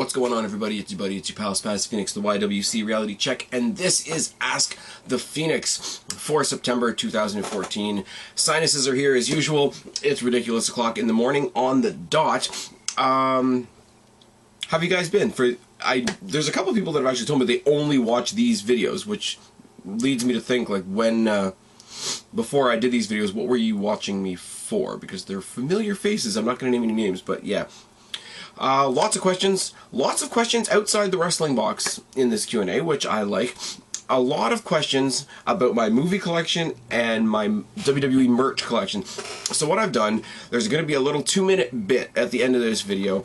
What's going on, everybody? It's your buddy, it's your pal, Spaz Phoenix, the YWC Reality Check, and this is Ask the Phoenix for September 2014. Sinuses are here as usual. It's ridiculous o'clock in the morning on the dot. How have you guys been? There's a couple of people that have actually told me they only watch these videos, which leads me to think, like, before I did these videos, what were you watching me for? Because they're familiar faces. I'm not going to name any names, but yeah. Lots of questions outside the wrestling box in this Q&A, which I like. A lot of questions about my movie collection and my WWE merch collection. So what I've done, there's going to be a little 2-minute bit at the end of this video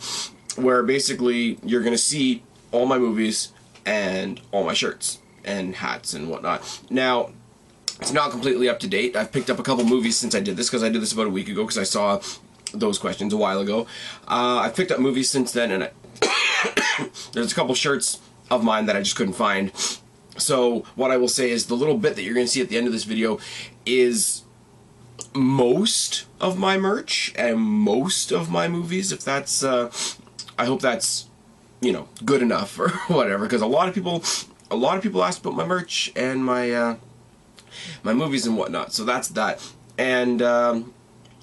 where basically you're going to see all my movies and all my shirts and hats and whatnot. Now, it's not completely up to date. I've picked up a couple movies since I did this, because I did this about a week ago, because I saw those questions a while ago. I've picked up movies since then, and there's a couple shirts of mine that I just couldn't find. So what I will say is the little bit that you're going to see at the end of this video is most of my merch and most of my movies, if that's, I hope that's, you know, good enough or whatever, because a lot of people asked about my merch and my movies and whatnot. So that's that. And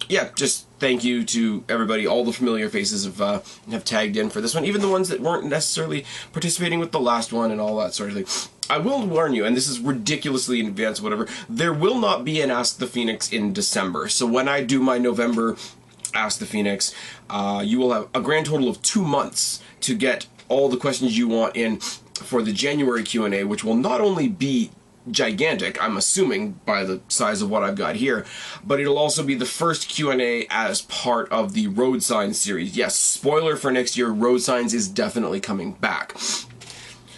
yeah, just thank you to everybody. All the familiar faces have tagged in for this one, even the ones that weren't necessarily participating with the last one and all that sort of thing. I will warn you, and this is ridiculously in advance, whatever, there will not be an Ask the Phoenix in December. So when I do my November Ask the Phoenix, you will have a grand total of 2 months to get all the questions you want in for the January Q&A, which will not only be gigantic, I'm assuming, by the size of what I've got here, but it'll also be the first Q&A as part of the Road Signs series. Yes, spoiler for next year, Road Signs is definitely coming back.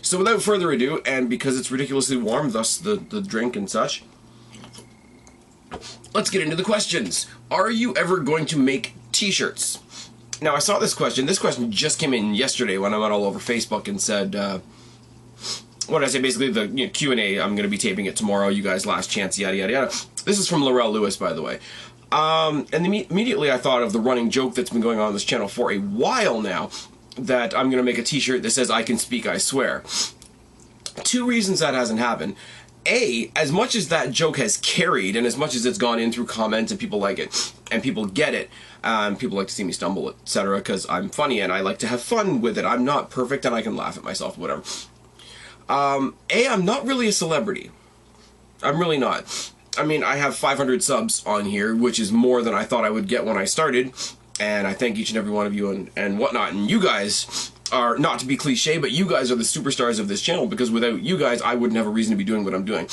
So without further ado, and because it's ridiculously warm, thus the drink and such, let's get into the questions. Are you ever going to make t-shirts? Now, I saw this question. This question just came in yesterday when I went all over Facebook and said, what did I say? Basically, the Q&A, I'm going to be taping it tomorrow. You guys, last chance, yada, yada, yada. This is from Laurel Lewis, by the way. And immediately I thought of the running joke that's been going on this channel for a while now, that I'm going to make a t-shirt that says, "I can speak, I swear." 2 reasons that hasn't happened. A, as much as that joke has carried, and as much as it's gone in through comments and people like it, and people get it, people like to see me stumble, etc., because I'm funny and I like to have fun with it. I'm not perfect and I can laugh at myself, whatever. A, I'm not really a celebrity. I'm really not. I mean, I have 500 subs on here, which is more than I thought I would get when I started, and I thank each and every one of you and whatnot, and you guys are, not to be cliche, but you guys are the superstars of this channel, because without you guys, I wouldn't have a reason to be doing what I'm doing.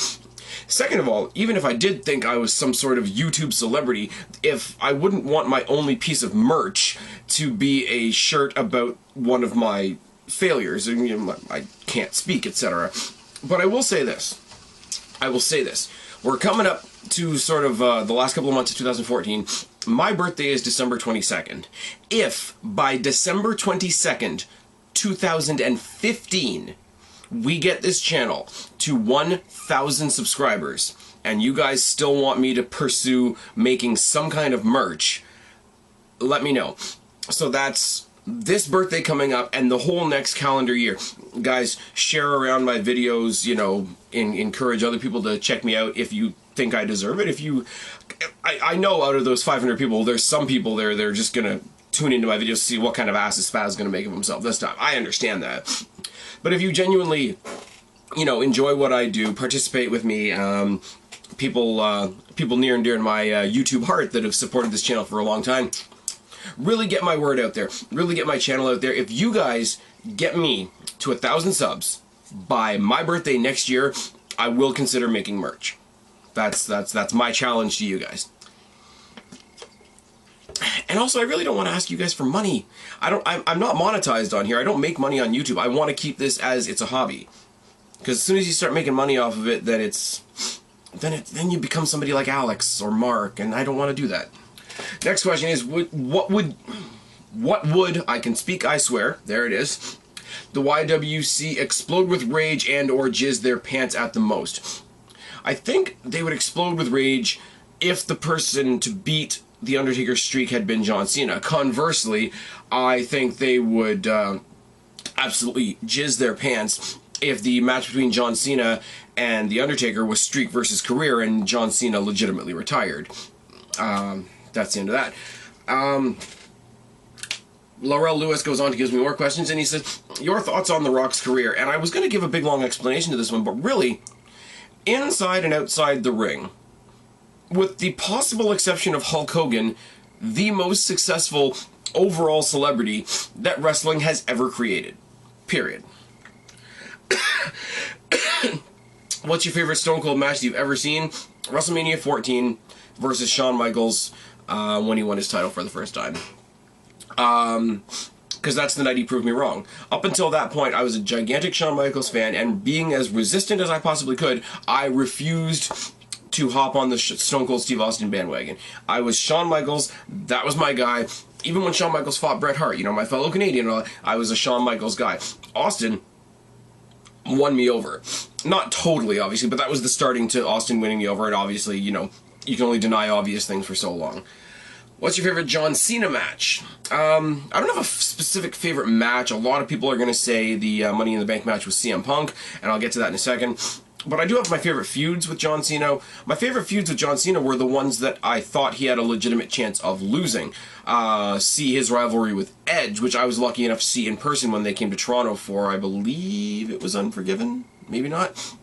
Second of all, even if I did think I was some sort of YouTube celebrity, if I wouldn't want my only piece of merch to be a shirt about one of my failures, and you know, I can't speak, etc. But I will say this. We're coming up to sort of the last couple of months of 2014. My birthday is December 22nd. If by December 22nd, 2015, we get this channel to 1,000 subscribers, and you guys still want me to pursue making some kind of merch, let me know. So that's this birthday coming up and the whole next calendar year. Guys, share around my videos, you know, encourage other people to check me out if you think I deserve it. If you, I know out of those 500 people, there's some people there that are just gonna tune into my videos to see what kind of asses Spaz is gonna make of himself this time. I understand that. But if you genuinely, you know, enjoy what I do, participate with me, people near and dear to my YouTube heart that have supported this channel for a long time, really get my word out there, really get my channel out there. If you guys get me to 1,000 subs by my birthday next year, I will consider making merch. That's my challenge to you guys. And also, I really don't want to ask you guys for money. I'm not monetized on here. I don't make money on YouTube. I want to keep this as it's a hobby. Because as soon as you start making money off of it, then you become somebody like Alex or Mark, and I don't want to do that. Next question is, what would, I can speak, I swear, there it is, the YWC explode with rage and or jizz their pants at the most? I think they would explode with rage if the person to beat the Undertaker's streak had been John Cena. Conversely, I think they would, I absolutely jizz their pants if the match between John Cena and The Undertaker was streak versus career and John Cena legitimately retired. That's the end of that. Laurel Lewis goes on to give me more questions, and he says, your thoughts on The Rock's career? And I was going to give a big long explanation to this one, but really, inside and outside the ring, with the possible exception of Hulk Hogan, the most successful overall celebrity that wrestling has ever created. Period. What's your favorite Stone Cold match you've ever seen? WrestleMania 14 versus Shawn Michaels when he won his title for the first time. Because that's the night he proved me wrong. Up until that point, I was a gigantic Shawn Michaels fan, and being as resistant as I possibly could, I refused to hop on the Stone Cold Steve Austin bandwagon. I was Shawn Michaels, that was my guy. Even when Shawn Michaels fought Bret Hart, you know, my fellow Canadian, I was a Shawn Michaels guy. Austin won me over. Not totally, obviously, but that was the starting to Austin winning me over, and obviously, you know, you can only deny obvious things for so long. What's your favorite John Cena match? I don't have a specific favorite match. A lot of people are going to say the Money in the Bank match with CM Punk, and I'll get to that in a second. But I do have my favorite feuds with John Cena. My favorite feuds with John Cena were the ones that I thought he had a legitimate chance of losing. See his rivalry with Edge, which I was lucky enough to see in person when they came to Toronto for, I believe it was Unforgiven? Maybe not.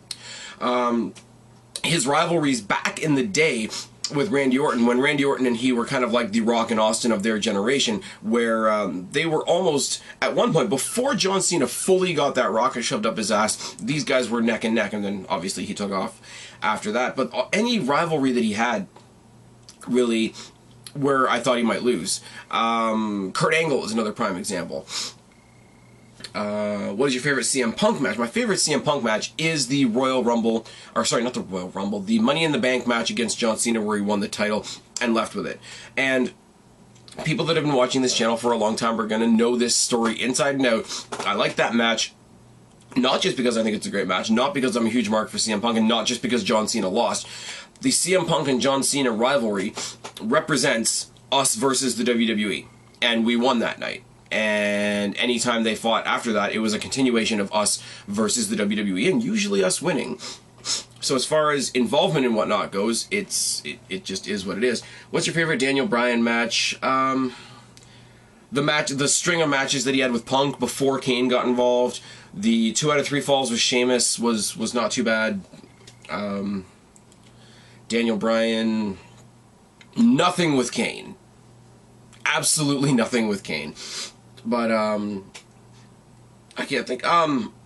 His rivalries back in the day with Randy Orton, when Randy Orton and he were kind of like the Rock and Austin of their generation, where they were almost, at one point, before John Cena fully got that rocket shoved up his ass, these guys were neck and neck, and then obviously he took off after that. But any rivalry that he had, really, where I thought he might lose. Kurt Angle is another prime example. What is your favorite CM Punk match? My favorite CM Punk match is the Royal Rumble, or sorry, not the Royal Rumble, the Money in the Bank match against John Cena where he won the title and left with it. And people that have been watching this channel for a long time are going to know this story inside and out. I like that match, not just because I think it's a great match, not because I'm a huge mark for CM Punk, and not just because John Cena lost. The CM Punk and John Cena rivalry represents us versus the WWE, and we won that night. And anytime they fought after that, it was a continuation of us versus the WWE, and usually us winning. So as far as involvement and whatnot goes, it just is what it is. What's your favorite Daniel Bryan match? The string of matches that he had with Punk before Kane got involved. The 2 out of 3 falls with Sheamus was not too bad. Daniel Bryan, nothing with Kane. Absolutely nothing with Kane. But, I can't think.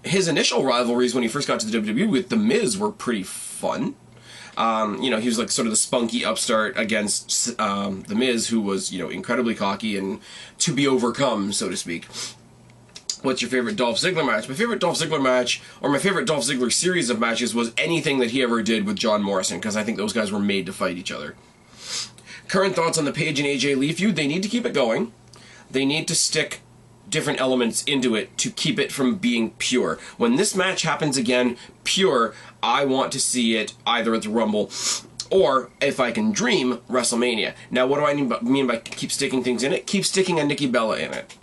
His initial rivalries when he first got to the WWE with The Miz were pretty fun. You know, he was like sort of the spunky upstart against The Miz, who was, you know, incredibly cocky and to be overcome, so to speak. What's your favorite Dolph Ziggler match? My favorite Dolph Ziggler match, or my favorite Dolph Ziggler series of matches, was anything that he ever did with John Morrison, because I think those guys were made to fight each other. Current thoughts on the Paige and AJ Lee feud? They need to keep it going. They need to stick different elements into it to keep it from being pure. When this match happens again, pure, I want to see it either at the Rumble or, if I can dream, WrestleMania. Now, what do I mean by keep sticking things in it? Keep sticking a Nikki Bella in it.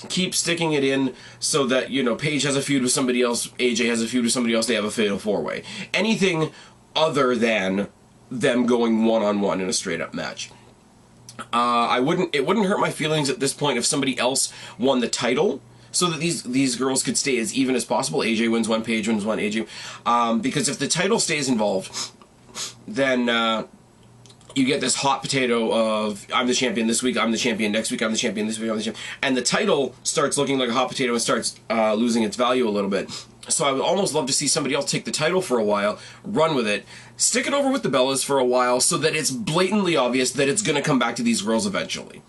Keep sticking it in so that, you know, Paige has a feud with somebody else, AJ has a feud with somebody else, they have a fatal 4-way. Anything other than them going one-on-one in a straight-up match. It wouldn't hurt my feelings at this point if somebody else won the title, so that these girls could stay as even as possible. AJ wins one, Paige wins one, AJ. Because if the title stays involved, then you get this hot potato of, I'm the champion this week, I'm the champion next week, I'm the champion this week, I'm the champion. And the title starts looking like a hot potato and starts losing its value a little bit. So I would almost love to see somebody else take the title for a while, run with it, stick it over with the Bellas for a while so that it's blatantly obvious that it's going to come back to these girls eventually.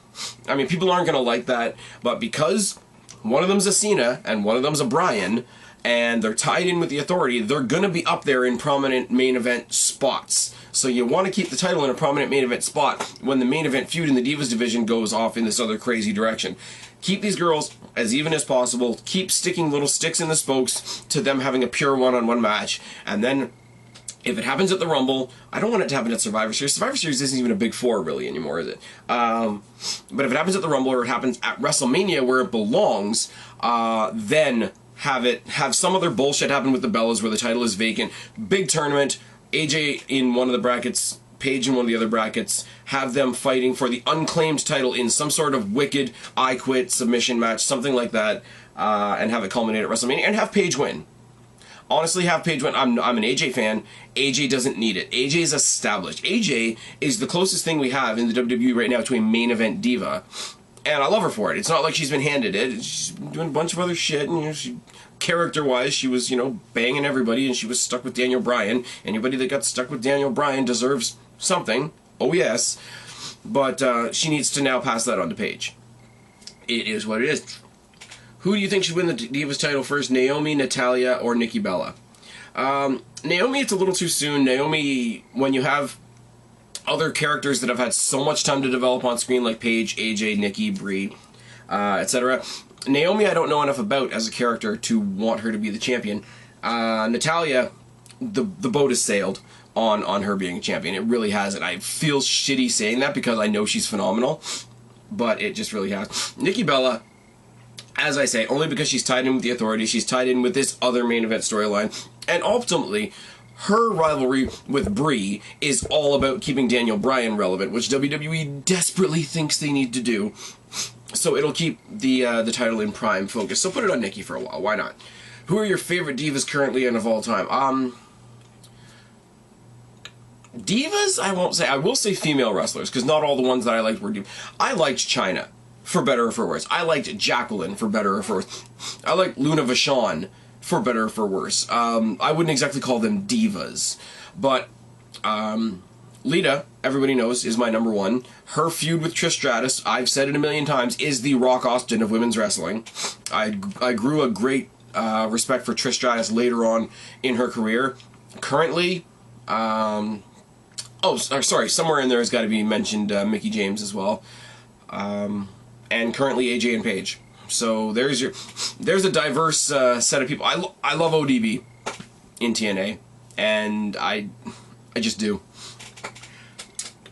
I mean, people aren't going to like that, but because one of them's a Cena and one of them's a Bryan, and they're tied in with the Authority, they're going to be up there in prominent main event spots. So you want to keep the title in a prominent main event spot when the main event feud in the Divas division goes off in this other crazy direction. Keep these girls as even as possible. Keep sticking little sticks in the spokes to them having a pure one-on-one match. And then If it happens at the Rumble, I don't want it to happen at Survivor Series. Survivor Series isn't even a big four really anymore, is it? But if it happens at the Rumble or it happens at WrestleMania where it belongs, then have some other bullshit happen with the Bellas where the title is vacant. Big tournament, AJ in one of the brackets, Paige in one of the other brackets, have them fighting for the unclaimed title in some sort of wicked I Quit submission match, something like that, and have it culminate at WrestleMania, and have Paige win. Honestly, have Paige win. I'm an AJ fan. AJ doesn't need it. AJ is established. AJ is the closest thing we have in the WWE right now to a main event diva, and I love her for it. It's not like she's been handed it. She's been doing a bunch of other shit, and character-wise, she was, banging everybody, and she was stuck with Daniel Bryan. Anybody that got stuck with Daniel Bryan deserves something. Oh, yes. But she needs to now pass that on to Paige. It is what it is. Who do you think should win the Divas title first, Naomi, Natalya, or Nikki Bella? Naomi, it's a little too soon. Naomi, when you have other characters that have had so much time to develop on screen, like Paige, AJ, Nikki, Brie, etc. Naomi, I don't know enough about as a character to want her to be the champion. Natalya, the boat has sailed on her being a champion. It really has, and I feel shitty saying that because I know she's phenomenal, but it just really has. Nikki Bella, as I say, only because she's tied in with the Authority, she's tied in with this other main event storyline, and ultimately, her rivalry with Brie is all about keeping Daniel Bryan relevant, which WWE desperately thinks they need to do. So it'll keep the title in prime focus. So put it on Nikki for a while. Why not? Who are your favorite divas currently and of all time? Divas, I won't say. I will say female wrestlers, because not all the ones that I liked were divas. I liked Chyna, for better or for worse. I liked Jacqueline, for better or for worse. I liked Luna Vachon, for better or for worse. I wouldn't exactly call them divas. But Lita, everybody knows, is my number one. Her feud with Trish Stratus, I've said it a million times, is the Rock Austin of women's wrestling. I grew a great respect for Trish Stratus later on in her career. Currently, sorry, somewhere in there has got to be mentioned Mickie James as well. And currently AJ and Paige. So there's a diverse set of people. I love ODB in TNA, and I just do.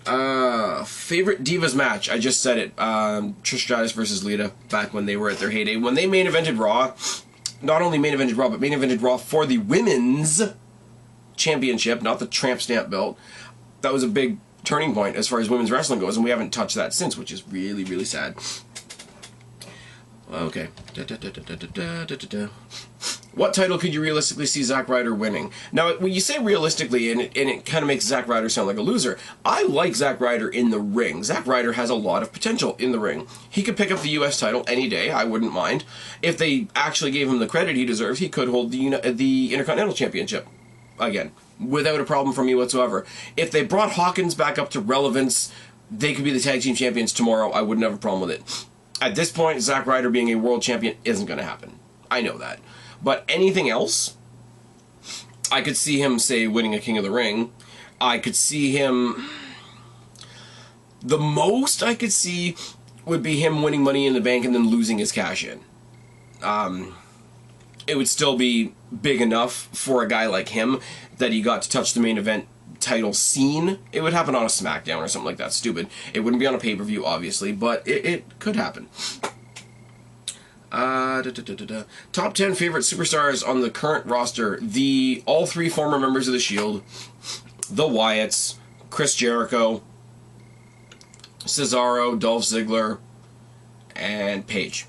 Favorite Divas match, I just said it. Trish Stratus versus Lita, back when they were at their heyday. When they main evented Raw, not only main evented Raw, but main evented Raw for the Women's Championship, not the Tramp Stamp belt. That was a big turning point as far as women's wrestling goes, and we haven't touched that since, which is really, really sad. Okay. What title could you realistically see Zack Ryder winning? Now, when you say realistically, and it kind of makes Zack Ryder sound like a loser, I like Zack Ryder in the ring. Zack Ryder has a lot of potential in the ring. He could pick up the U.S. title any day, I wouldn't mind. If they actually gave him the credit he deserves, he could hold the Intercontinental Championship again, without a problem for me whatsoever. If they brought Hawkins back up to relevance, they could be the tag team champions tomorrow. I wouldn't have a problem with it. At this point, Zack Ryder being a world champion isn't going to happen. I know that. But anything else, I could see him, say, winning a King of the Ring. I could see him... The most I could see would be him winning Money in the Bank and then losing his cash-in. It would still be big enough for a guy like him that he got to touch the main event title scene. It would happen on a SmackDown or something like that. Stupid. It wouldn't be on a pay-per-view, obviously, but it could happen. Top 10 favorite superstars on the current roster. All three former members of The Shield, the Wyatts, Chris Jericho, Cesaro, Dolph Ziggler, and Paige.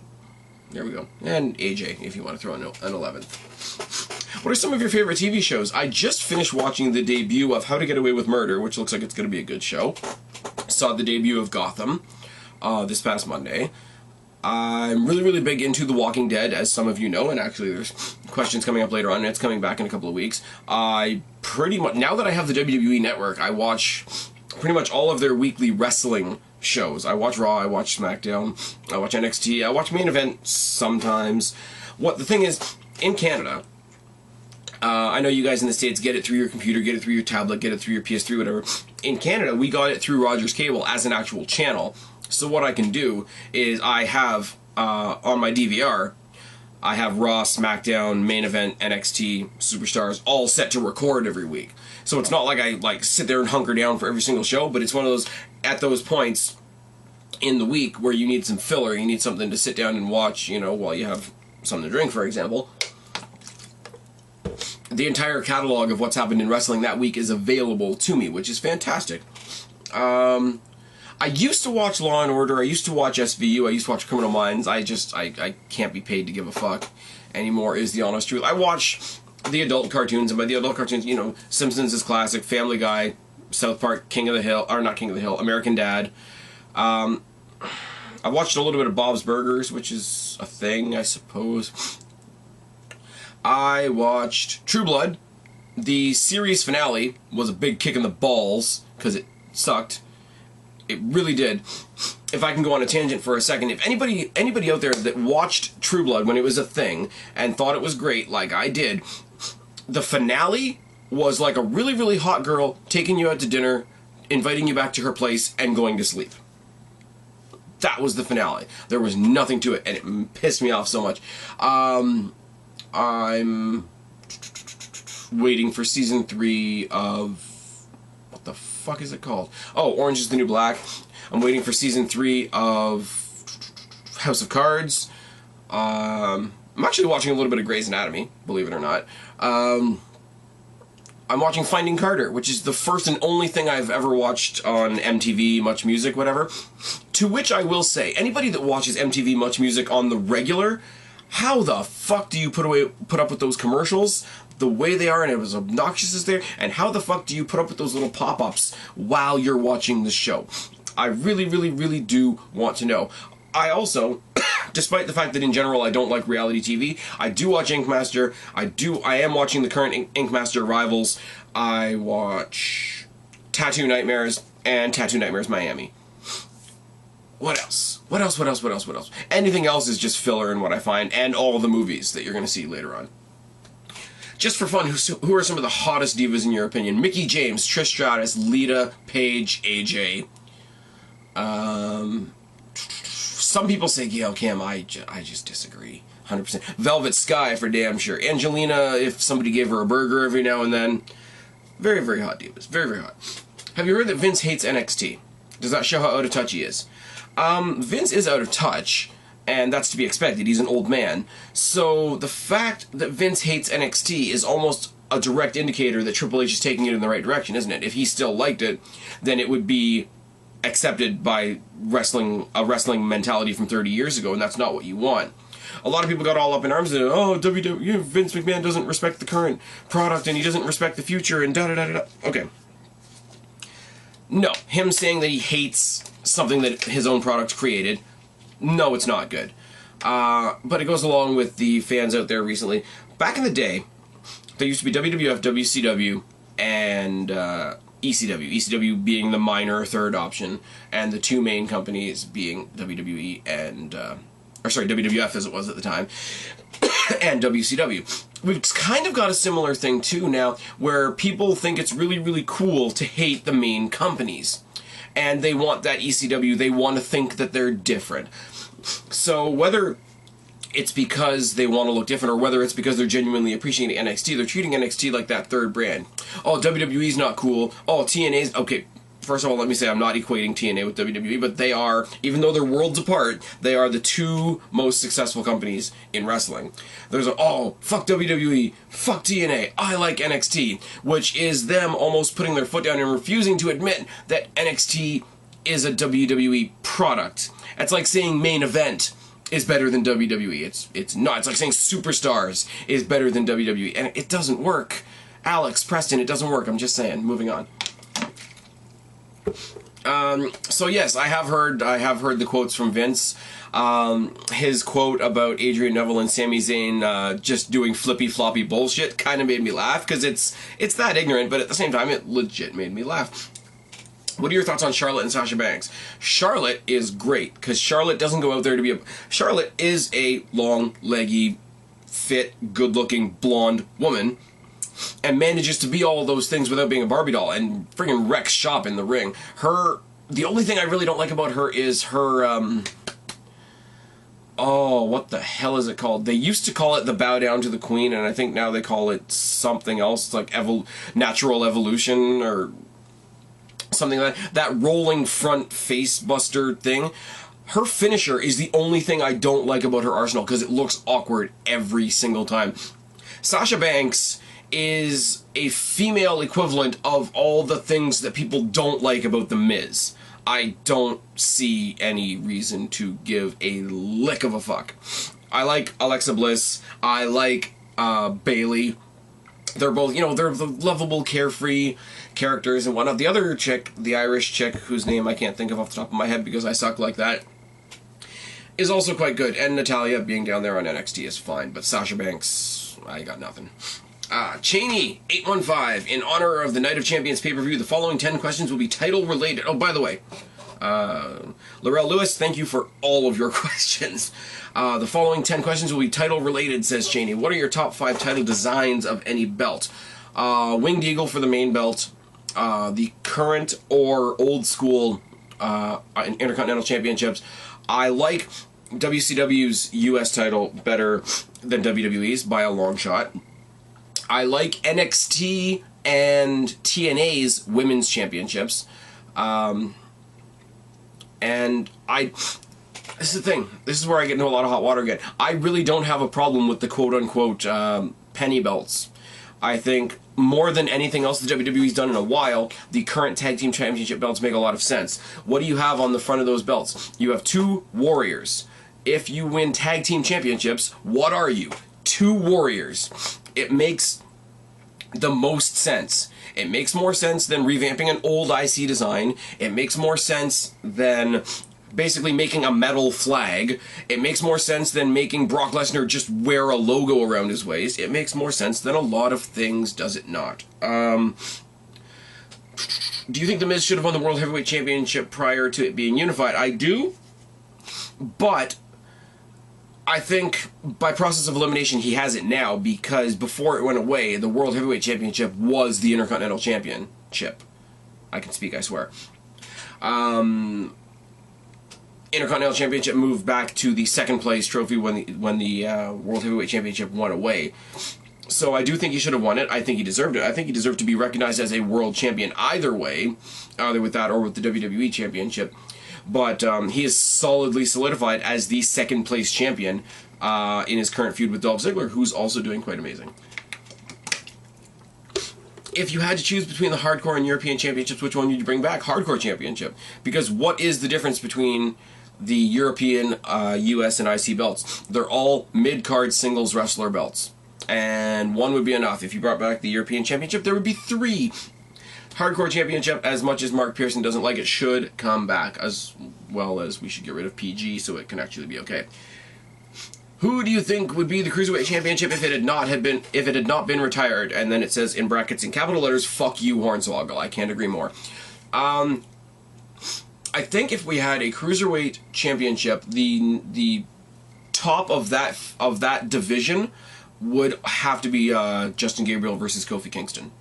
There we go. And AJ, if you want to throw in an 11th. What are some of your favorite TV shows? I just finished watching the debut of How to Get Away with Murder, which looks like it's going to be a good show. Saw the debut of Gotham this past Monday. I'm really, really big into The Walking Dead, as some of you know, and actually there's questions coming up later on, and it's coming back in a couple of weeks. I pretty much, now that I have the WWE Network, I watch pretty much all of their weekly wrestling shows. I watch Raw, I watch SmackDown, I watch NXT, I watch Main Event sometimes. The thing is, in Canada, I know you guys in the States get it through your computer, get it through your tablet, get it through your PS3, whatever. In Canada, we got it through Rogers Cable as an actual channel. So what I can do is I have, on my DVR, I have Raw, SmackDown, Main Event, NXT, Superstars all set to record every week. So it's not like I like sit there and hunker down for every single show, but it's one of those, at those points in the week where you need some filler, you need something to sit down and watch, you know, while you have something to drink, for example. The entire catalog of what's happened in wrestling that week is available to me, which is fantastic. I used to watch Law and Order, I used to watch SVU, I used to watch Criminal Minds. I can't be paid to give a fuck anymore, is the honest truth. I watch the adult cartoons, and by the adult cartoons, you know, Simpsons is classic, Family Guy, South Park, King of the Hill, or not King of the Hill, American Dad. I watched a little bit of Bob's Burgers, which is a thing, I suppose. I watched True Blood. The series finale was a big kick in the balls, because it sucked. It really did. If I can go on a tangent for a second, if anybody out there that watched True Blood when it was a thing and thought it was great, like I did, the finale was like a really, really hot girl taking you out to dinner, inviting you back to her place, and going to sleep. That was the finale. There was nothing to it, and it pissed me off so much. I'm waiting for season 3 of... what the fuck is it called? Oh, Orange is the New Black. I'm waiting for season 3 of House of Cards. I'm actually watching a little bit of Grey's Anatomy, believe it or not. I'm watching Finding Carter, which is the first and only thing I've ever watched on MTV, Much Music, whatever. To which I will say, anybody that watches MTV, Much Music on the regular, how the fuck do you put up with those commercials the way they are, and it was obnoxious as there, and how the fuck do you put up with those little pop-ups while you're watching the show? I really, really, really do want to know. I also, despite the fact that in general I don't like reality TV, I do watch Ink Master. I am watching the current Ink Master Rivals. I watch Tattoo Nightmares and Tattoo Nightmares Miami. What else? What else? Anything else is just filler in what I find, and all the movies that you're going to see later on. Just for fun, who are some of the hottest divas in your opinion? Mickie James, Trish Stratus, Lita, Paige, AJ. Some people say Gail Kim. I just disagree. 100%. Velvet Sky for damn sure. Angelina, if somebody gave her a burger every now and then. Very, very hot divas. Very, very hot. Have you heard that Vince hates NXT? Does that show how out of touch he is? Vince is out of touch, and that's to be expected. He's an old man. So the fact that Vince hates NXT is almost a direct indicator that Triple H is taking it in the right direction, isn't it? If he still liked it, then it would be accepted by a wrestling mentality from 30 years ago, and that's not what you want. A lot of people got all up in arms and, oh, WWE, Vince McMahon doesn't respect the current product, and he doesn't respect the future, and da-da-da-da-da. Okay. No, him saying that he hates something that his own product created, no, it's not good. But it goes along with the fans out there recently. Back in the day, there used to be WWF, WCW, and ECW. ECW being the minor third option, and the two main companies being WWE and... WWF as it was at the time, and WCW. We've kind of got a similar thing too now, where people think it's really, really cool to hate the main companies. And they want that ECW, they want to think that they're different. So whether it's because they want to look different, or whether it's because they're genuinely appreciating NXT, they're treating NXT like that third brand. Oh, WWE's not cool. Oh, TNA's... Okay, first of all, let me say I'm not equating TNA with WWE, but they are, even though they're worlds apart, they are the two most successful companies in wrestling. There's oh, fuck WWE, fuck TNA, I like NXT, which is them almost putting their foot down and refusing to admit that NXT is a WWE product. It's like saying Main Event is better than WWE. It's not. It's like saying Superstars is better than WWE, and it doesn't work. Alex, Preston, it doesn't work. I'm just saying. Moving on. So yes, I have heard the quotes from Vince. His quote about Adrian Neville and Sami Zayn just doing flippy floppy bullshit kind of made me laugh, because it's that ignorant, but at the same time it legit made me laugh. What are your thoughts on Charlotte and Sasha Banks? Charlotte is great, because Charlotte doesn't go out there to be a... Charlotte is a long, leggy, fit, good-looking, blonde woman, and manages to be all of those things without being a Barbie doll, and friggin' wrecks shop in the ring. The only thing I really don't like about her is her Oh, what the hell is it called? They used to call it the Bow Down to the Queen, and I think now they call it something else, like Natural Evolution, or something like that. That rolling front face buster thing. Her finisher is the only thing I don't like about her arsenal, because it looks awkward every single time. Sasha Banks is a female equivalent of all the things that people don't like about The Miz. I don't see any reason to give a lick of a fuck. I like Alexa Bliss. I like Bayley. They're both, they're the lovable, carefree characters and whatnot. The other chick, the Irish chick, whose name I can't think of off the top of my head because I suck like that, is also quite good. And Natalya being down there on NXT is fine. But Sasha Banks, I got nothing. Cheney815, in honor of the Night of Champions pay-per-view, the following 10 questions will be title-related. Oh, by the way, Laurel Lewis, thank you for all of your questions. The following 10 questions will be title-related, says Cheney. What are your top 5 title designs of any belt? Winged Eagle for the main belt, the current or old-school Intercontinental Championships. I like WCW's US title better than WWE's by a long shot. I like NXT and TNA's women's championships. And this is the thing. This is where I get into a lot of hot water again. I really don't have a problem with the quote-unquote penny belts. I think more than anything else the WWE's done in a while, the current tag team championship belts make a lot of sense. What do you have on the front of those belts? You have 2 warriors. If you win tag team championships, what are you? 2 warriors. It makes the most sense. It makes more sense than revamping an old IC design. It makes more sense than basically making a metal flag. It makes more sense than making Brock Lesnar just wear a logo around his waist. It makes more sense than a lot of things, does it not? Do you think The Miz should have won the World Heavyweight Championship prior to it being unified? I do, but I think by process of elimination he has it now, because before it went away, the World Heavyweight Championship was the Intercontinental Championship. I can speak, I swear. Intercontinental Championship moved back to the second place trophy when the World Heavyweight Championship went away. So I do think he should have won it. I think he deserved it. I think he deserved to be recognized as a world champion either way, either with that or with the WWE Championship. But he is solidly solidified as the second place champion in his current feud with Dolph Ziggler, who's also doing quite amazing. If you had to choose between the Hardcore and European Championships, which one would you bring back? Hardcore Championship. Because what is the difference between the European, US, and IC belts? They're all mid-card singles wrestler belts. And one would be enough. If you brought back the European Championship, there would be 3. Hardcore Championship, as much as Mark Pearson doesn't like it, should come back, as well as we should get rid of PG so it can actually be okay. Who do you think would be the Cruiserweight Championship if it had not been retired? And then it says in brackets in capital letters, "Fuck you, Hornswoggle." I can't agree more. I think if we had a Cruiserweight Championship, the top of that division would have to be Justin Gabriel versus Kofi Kingston.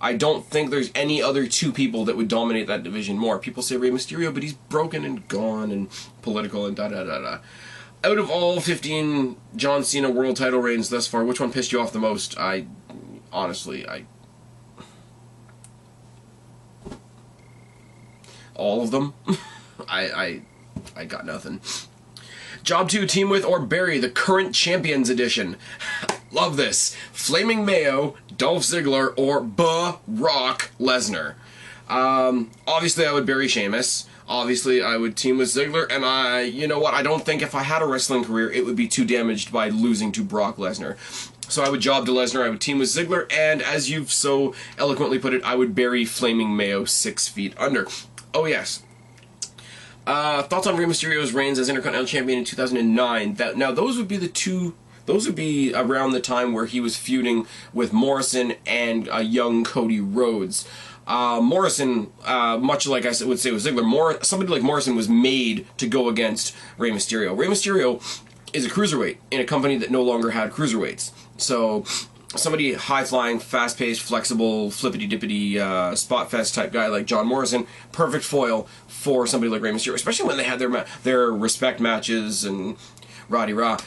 I don't think there's any other 2 people that would dominate that division more. People say Rey Mysterio, but he's broken and gone and political and da-da-da-da. Out of all 15 John Cena world title reigns thus far, which one pissed you off the most? Honestly, all of them. I got nothing. Job 2, team with or bury the current Champions Edition. Love this. Flaming Mayo, Dolph Ziggler, or Brock Lesnar. Obviously, I would bury Sheamus. Obviously, I would team with Ziggler, and you know what? I don't think if I had a wrestling career, it would be too damaged by losing to Brock Lesnar. So I would job to Lesnar, I would team with Ziggler, and as you've so eloquently put it, I would bury Flaming Mayo 6 feet under. Oh, yes. Thoughts on Rey Mysterio's reigns as Intercontinental Champion in 2009. Now, those would be around the time where he was feuding with Morrison and young Cody Rhodes. Morrison, much like I would say with Ziggler, somebody like Morrison was made to go against Rey Mysterio. Rey Mysterio is a cruiserweight in a company that no longer had cruiserweights. So somebody high-flying, fast-paced, flexible, flippity-dippity, spot-fest type guy like John Morrison, perfect foil for somebody like Rey Mysterio, especially when they had their respect matches and Roddy Raw.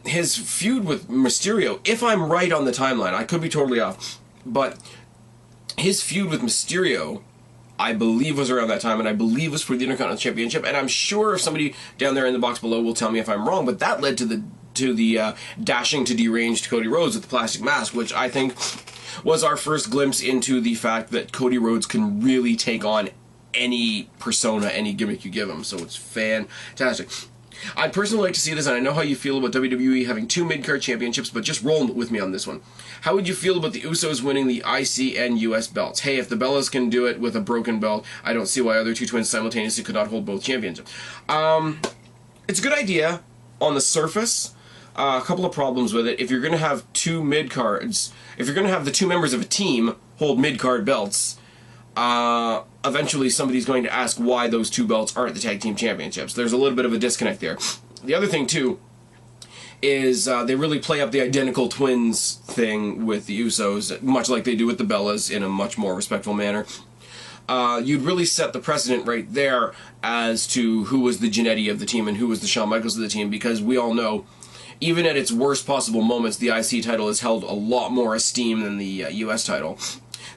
His feud with Mysterio, if I'm right on the timeline, I could be totally off, but his feud with Mysterio, I believe, was around that time, and I believe was for the Intercontinental Championship, and I'm sure if somebody down there in the box below will tell me if I'm wrong, but that led to the dashing to deranged Cody Rhodes with the plastic mask, which I think was our first glimpse into the fact that Cody Rhodes can really take on any persona, any gimmick you give him, so it's fantastic. I'd personally like to see this, and I know how you feel about WWE having 2 mid-card championships, but just roll with me on this one. How would you feel about the Usos winning the IC and US belts? Hey, if the Bellas can do it with a broken belt, I don't see why other two twins simultaneously could not hold both championships. It's a good idea on the surface. A couple of problems with it. If you're going to have 2 mid-cards, if you're going to have the 2 members of a team hold mid-card belts, eventually somebody's going to ask why those 2 belts aren't the tag team championships. There's a little bit of a disconnect there. The other thing, too, is they really play up the identical twins thing with the Usos, much like they do with the Bellas, in a much more respectful manner. You'd really set the precedent right there as to who was the Jannetty of the team and who was the Shawn Michaels of the team, because we all know, even at its worst possible moments, the IC title has held a lot more esteem than the US title.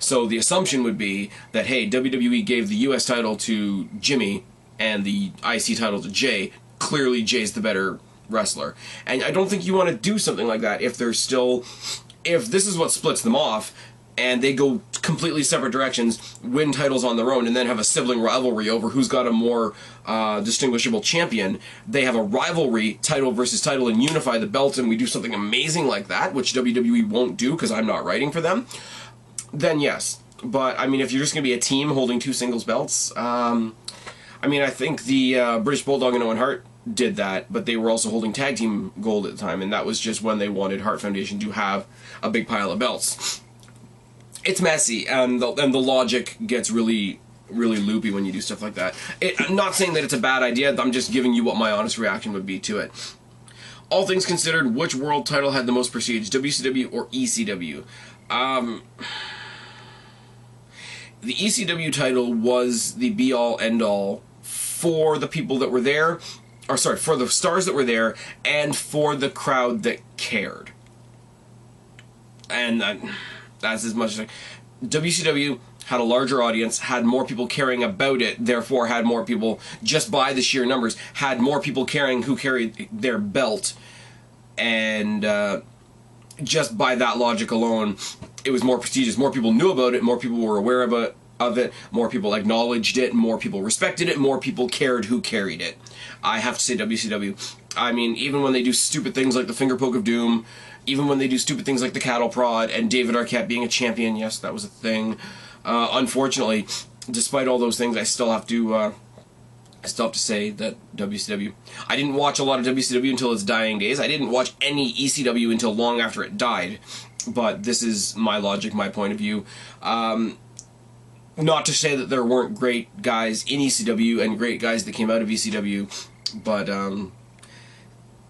So the assumption would be that, hey, WWE gave the US title to Jimmy and the IC title to Jay. Clearly Jay's the better wrestler. And I don't think you want to do something like that if they're still... If this is what splits them off, and they go completely separate directions, win titles on their own, and then have a sibling rivalry over who's got a more distinguishable champion. They have a rivalry, title versus title, and unify the belts, and we do something amazing like that, which WWE won't do because I'm not writing for them, then yes. But, I mean, if you're just going to be a team holding 2 singles belts, I mean, I think the British Bulldog and Owen Hart did that, but they were also holding tag team gold at the time, and that was just when they wanted Hart Foundation to have a big pile of belts. It's messy, and the logic gets really, really loopy when you do stuff like that. I'm not saying that it's a bad idea, I'm just giving you what my honest reaction would be to it. All things considered, which world title had the most prestige, WCW or ECW? The ECW title was the be-all, end-all for the people that were there, or sorry, for the stars that were there, and for the crowd that cared. And that's as much as WCW had a larger audience, had more people caring about it, therefore had more people, just by the sheer numbers, had more people caring who carried their belt, and just by that logic alone, it was more prestigious. More people knew about it, more people were aware of it, more people acknowledged it, more people respected it, more people cared who carried it. I have to say WCW. I mean, even when they do stupid things like the finger poke of doom, even when they do stupid things like the cattle prod, and David Arquette being a champion, yes, that was a thing. Unfortunately, despite all those things, I still have to say that WCW... I didn't watch a lot of WCW until its dying days. I didn't watch any ECW until long after it died. But this is my logic, my point of view. Not to say that there weren't great guys in ECW and great guys that came out of ECW, but...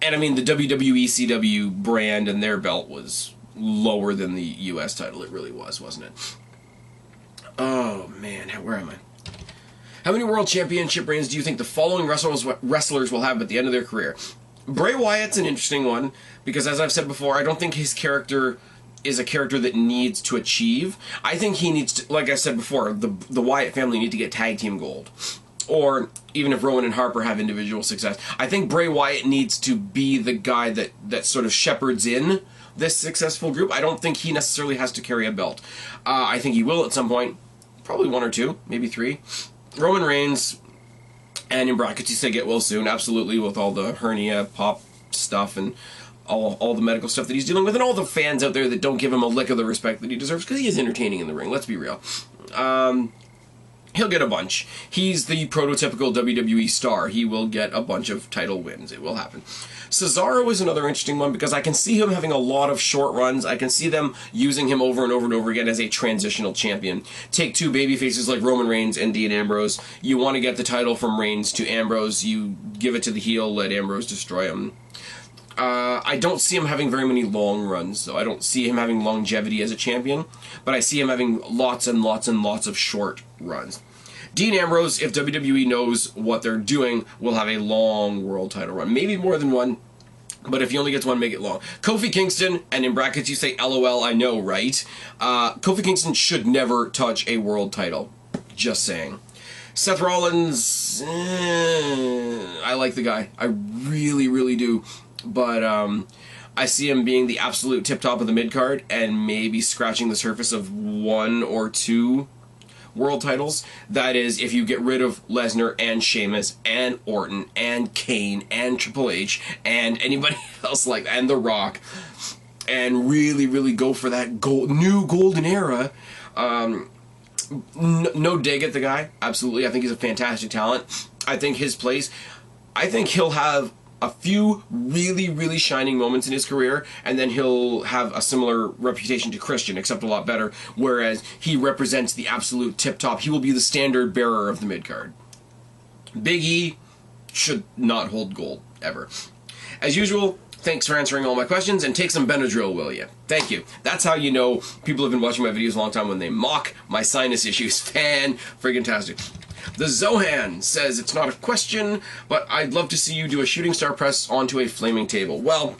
And I mean, the WWE-ECW brand and their belt was lower than the US title. It really was, wasn't it? Oh, man, where am I? How many World Championship reigns do you think the following wrestlers will have at the end of their career? Bray Wyatt's an interesting one, because as I've said before, I don't think his character is a character that needs to achieve. I think he needs to, like I said before, the Wyatt family need to get tag team gold. Or even if Rowan and Harper have individual success. I think Bray Wyatt needs to be the guy that sort of shepherds in this successful group. I don't think he necessarily has to carry a belt. I think he will at some point. Probably 1 or 2, maybe 3. Roman Reigns, and in brackets you say get well soon, absolutely, with all the hernia pop stuff and all the medical stuff that he's dealing with, and all the fans out there that don't give him a lick of the respect that he deserves, because he is entertaining in the ring, let's be real. He'll get a bunch. He's the prototypical WWE star. He will get a bunch of title wins. It will happen. Cesaro is another interesting one because I can see him having a lot of short runs. I can see them using him over and over and over again as a transitional champion. Take 2 babyfaces like Roman Reigns and Dean Ambrose. You want to get the title from Reigns to Ambrose. You give it to the heel, let Ambrose destroy him. I don't see him having very many long runs, though. I don't see him having longevity as a champion, but I see him having lots and lots and lots of short runs. Dean Ambrose, if WWE knows what they're doing, will have a long world title run. Maybe more than 1, But if he only gets one, make it long. Kofi Kingston, and in brackets you say LOL, I know, right? Kofi Kingston should never touch a world title. Just saying. Seth Rollins, I like the guy. I really, really do. But I see him being the absolute tip-top of the mid-card and maybe scratching the surface of 1 or 2 world titles. That is, if you get rid of Lesnar and Sheamus and Orton and Kane and Triple H and anybody else like that, and The Rock, and really, really go for that new golden era. No dig at the guy, absolutely. I think he's a fantastic talent. I think his place, I think he'll have a few really, really shining moments in his career, and then he'll have a similar reputation to Christian, except a lot better, whereas he represents the absolute tip-top. He will be the standard bearer of the mid-card. Big E should not hold gold, ever. As usual, thanks for answering all my questions, and take some Benadryl, will you? Thank you. That's how you know people have been watching my videos a long time, when they mock my sinus issues. Fan-friggin-tastic. The Zohan says, it's not a question, but I'd love to see you do a shooting star press onto a flaming table. Well,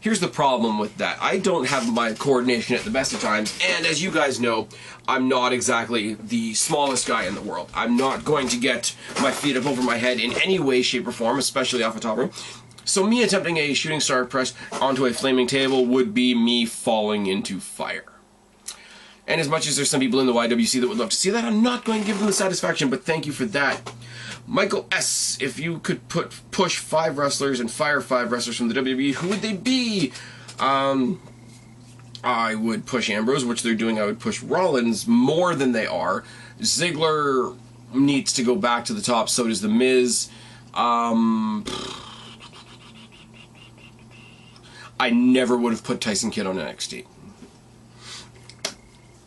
here's the problem with that. I don't have my coordination at the best of times, and as you guys know, I'm not exactly the smallest guy in the world. I'm not going to get my feet up over my head in any way, shape, or form, especially off a top rope. So me attempting a shooting star press onto a flaming table would be me falling into fire. And as much as there's some people in the YWC that would love to see that, I'm not going to give them the satisfaction, but thank you for that. Michael S., if you could push 5 wrestlers and fire 5 wrestlers from the WWE, who would they be? I would push Ambrose, which they're doing. I would push Rollins more than they are. Ziggler needs to go back to the top, so does The Miz. I never would have put Tyson Kidd on NXT.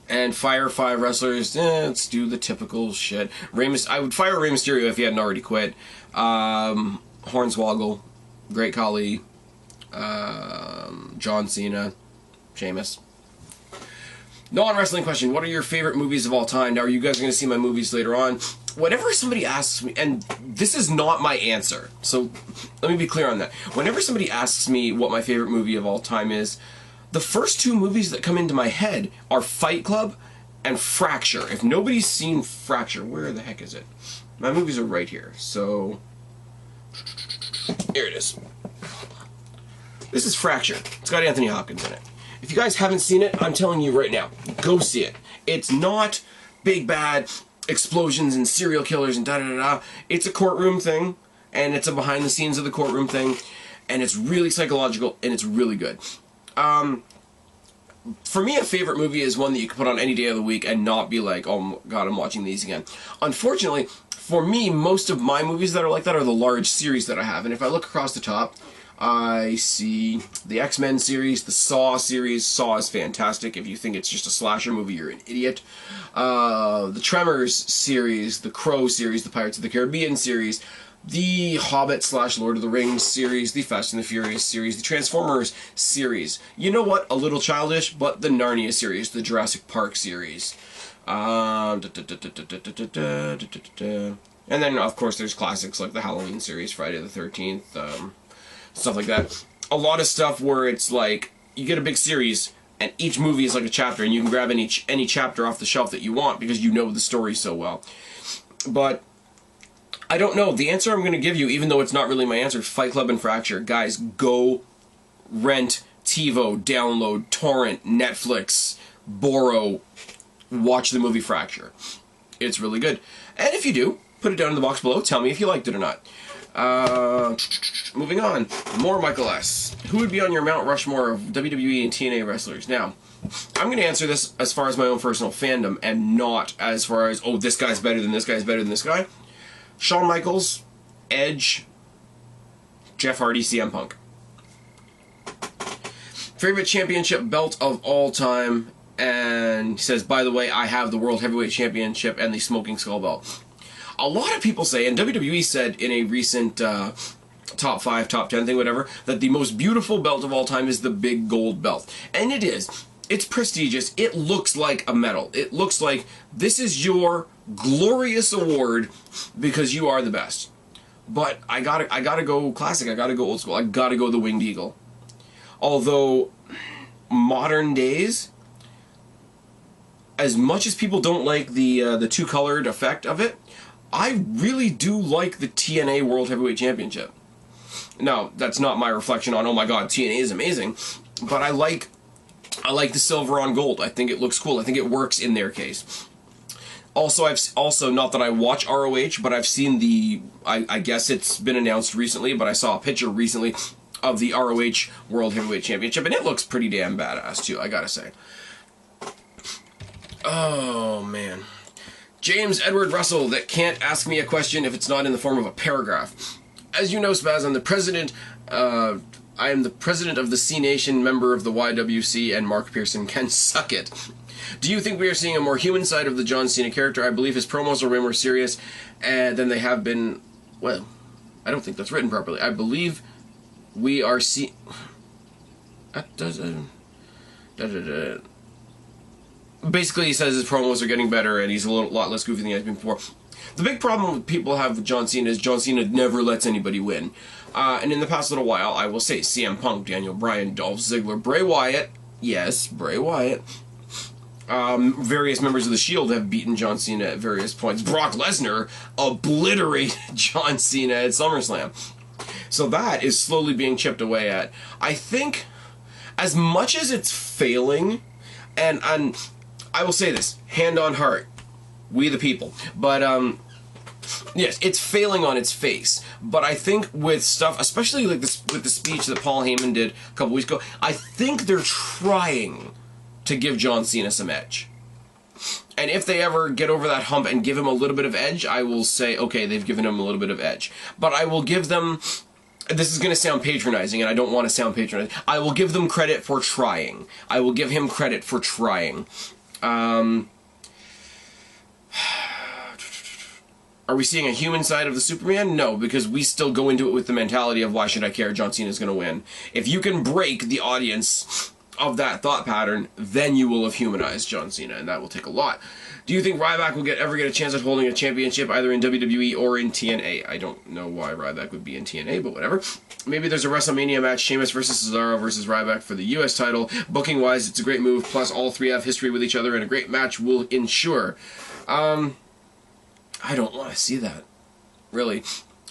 And fire 5 wrestlers, let's do the typical shit. I would fire Rey Mysterio if he hadn't already quit. Hornswoggle, Great Khali, John Cena, Sheamus. Non-wrestling question, what are your favorite movies of all time? Now, are you guys going to see my movies later on? Whenever somebody asks me, and this is not my answer, so let me be clear on that. Whenever somebody asks me what my favorite movie of all time is, the first 2 movies that come into my head are Fight Club and Fracture. If nobody's seen Fracture, where the heck is it? My movies are right here, so here it is. This is Fracture. It's got Anthony Hopkins in it. If you guys haven't seen it, I'm telling you right now, go see it. It's not big bad explosions and serial killers and da-da-da-da. It's a courtroom thing, and it's a behind the scenes of the courtroom thing, and it's really psychological, and it's really good. For me, a favorite movie is one that you can put on any day of the week and not be like, oh god, I'm watching these again. Unfortunately, for me, most of my movies that are like that are the large series that I have. And if I look across the top, I see the X-Men series, the Saw series. Saw is fantastic. If you think it's just a slasher movie, you're an idiot. The Tremors series, the Crow series, the Pirates of the Caribbean series, the Hobbit / Lord of the Rings series, the Fast and the Furious series, the Transformers series. You know what? A little childish, but the Narnia series, the Jurassic Park series. And then, of course, there's classics like the Halloween series, Friday the 13th, stuff like that. A lot of stuff where it's like, you get a big series, and each movie is like a chapter, and you can grab any chapter off the shelf that you want because you know the story so well. But I don't know. The answer I'm going to give you, even though it's not really my answer, Fight Club and Fracture. Guys, go rent, TiVo, download, torrent, Netflix, borrow, watch the movie Fracture. It's really good. And if you do, put it down in the box below. Tell me if you liked it or not. Moving on. More Michael S. Who would be on your Mount Rushmore of WWE and TNA wrestlers? Now, I'm going to answer this as far as my own personal fandom and not as far as, oh, this guy's better than this guy's better than this guy. Shawn Michaels, Edge, Jeff Hardy, CM Punk. Favorite championship belt of all time, and he says, by the way, I have the World Heavyweight Championship and the Smoking Skull belt. A lot of people say, and WWE said in a recent top 5, top 10 thing, whatever, that the most beautiful belt of all time is the big gold belt. And it is. It's prestigious. It looks like a medal. It looks like this is your glorious award because you are the best. But I gotta go classic. I gotta go old school. I gotta go the Winged Eagle. Although modern days, as much as people don't like the two-colored effect of it, I really do like the TNA World Heavyweight Championship. Now, that's not my reflection on, oh my god, TNA is amazing, but I like the silver on gold. I think it looks cool. I think it works in their case. Also, not that I watch ROH, but I've seen I guess it's been announced recently, but I saw a picture recently of the ROH World Heavyweight Championship, and it looks pretty damn badass, too, I gotta say. Oh, man. James Edward Russell, that can't ask me a question if it's not in the form of a paragraph. As you know, Spaz, I'm the president, I am the president of the C Nation, member of the YWC, and Mark Pearson can suck it. Do you think we are seeing a more human side of the John Cena character? I believe his promos are way more serious than they have been. Well, I don't think that's written properly. I believe we are seeing. Basically, he says his promos are getting better and he's a lot less goofy than he has been before. The big problem people have with John Cena is John Cena never lets anybody win. And in the past little while, I will say CM Punk, Daniel Bryan, Dolph Ziggler, Bray Wyatt. Yes, Bray Wyatt. Various members of the Shield have beaten John Cena at various points. Brock Lesnar obliterated John Cena at SummerSlam. So that is slowly being chipped away at. I think, as much as it's failing, and I will say this, hand on heart, we the people, but yes, it's failing on its face. But I think with stuff, especially like this, with the speech that Paul Heyman did a couple weeks ago, I think they're trying to give John Cena some edge. And if they ever get over that hump and give him a little bit of edge, I will say, okay, they've given him a little bit of edge. But I will give them, this is going to sound patronizing, and I don't want to sound patronizing, I will give them credit for trying. I will give him credit for trying. Are we seeing a human side of the Superman? No, because we still go into it with the mentality of why should I care, John Cena's going to win. If you can break the audience of that thought pattern, then you will have humanized John Cena, and that will take a lot. Do you think Ryback will ever get a chance at holding a championship either in WWE or in TNA? I don't know why Ryback would be in TNA, but whatever. Maybe there's a WrestleMania match, Sheamus versus Cesaro versus Ryback for the US title. Booking-wise, it's a great move, plus all three have history with each other, and a great match will ensure. I don't want to see that, really.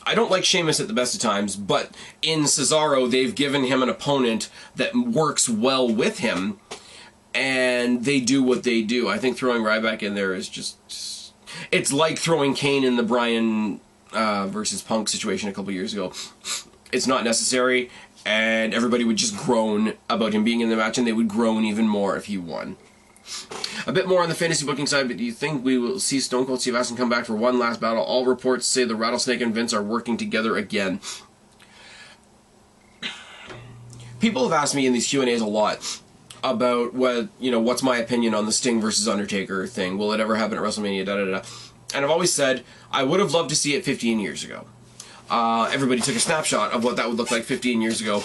I don't like Sheamus at the best of times, but in Cesaro, they've given him an opponent that works well with him, and they do what they do. I think throwing Ryback in there is just it's like throwing Kane in the Bryan versus Punk situation a couple years ago. It's not necessary, and everybody would just groan about him being in the match, and they would groan even more if he won. A bit more on the fantasy booking side, but do you think we will see Stone Cold Steve Austin come back for one last battle? All reports say the Rattlesnake and Vince are working together again. People have asked me in these Q&As a lot about what's my opinion on the Sting versus Undertaker thing. Will it ever happen at WrestleMania? And I've always said I would have loved to see it 15 years ago. Everybody took a snapshot of what that would look like 15 years ago,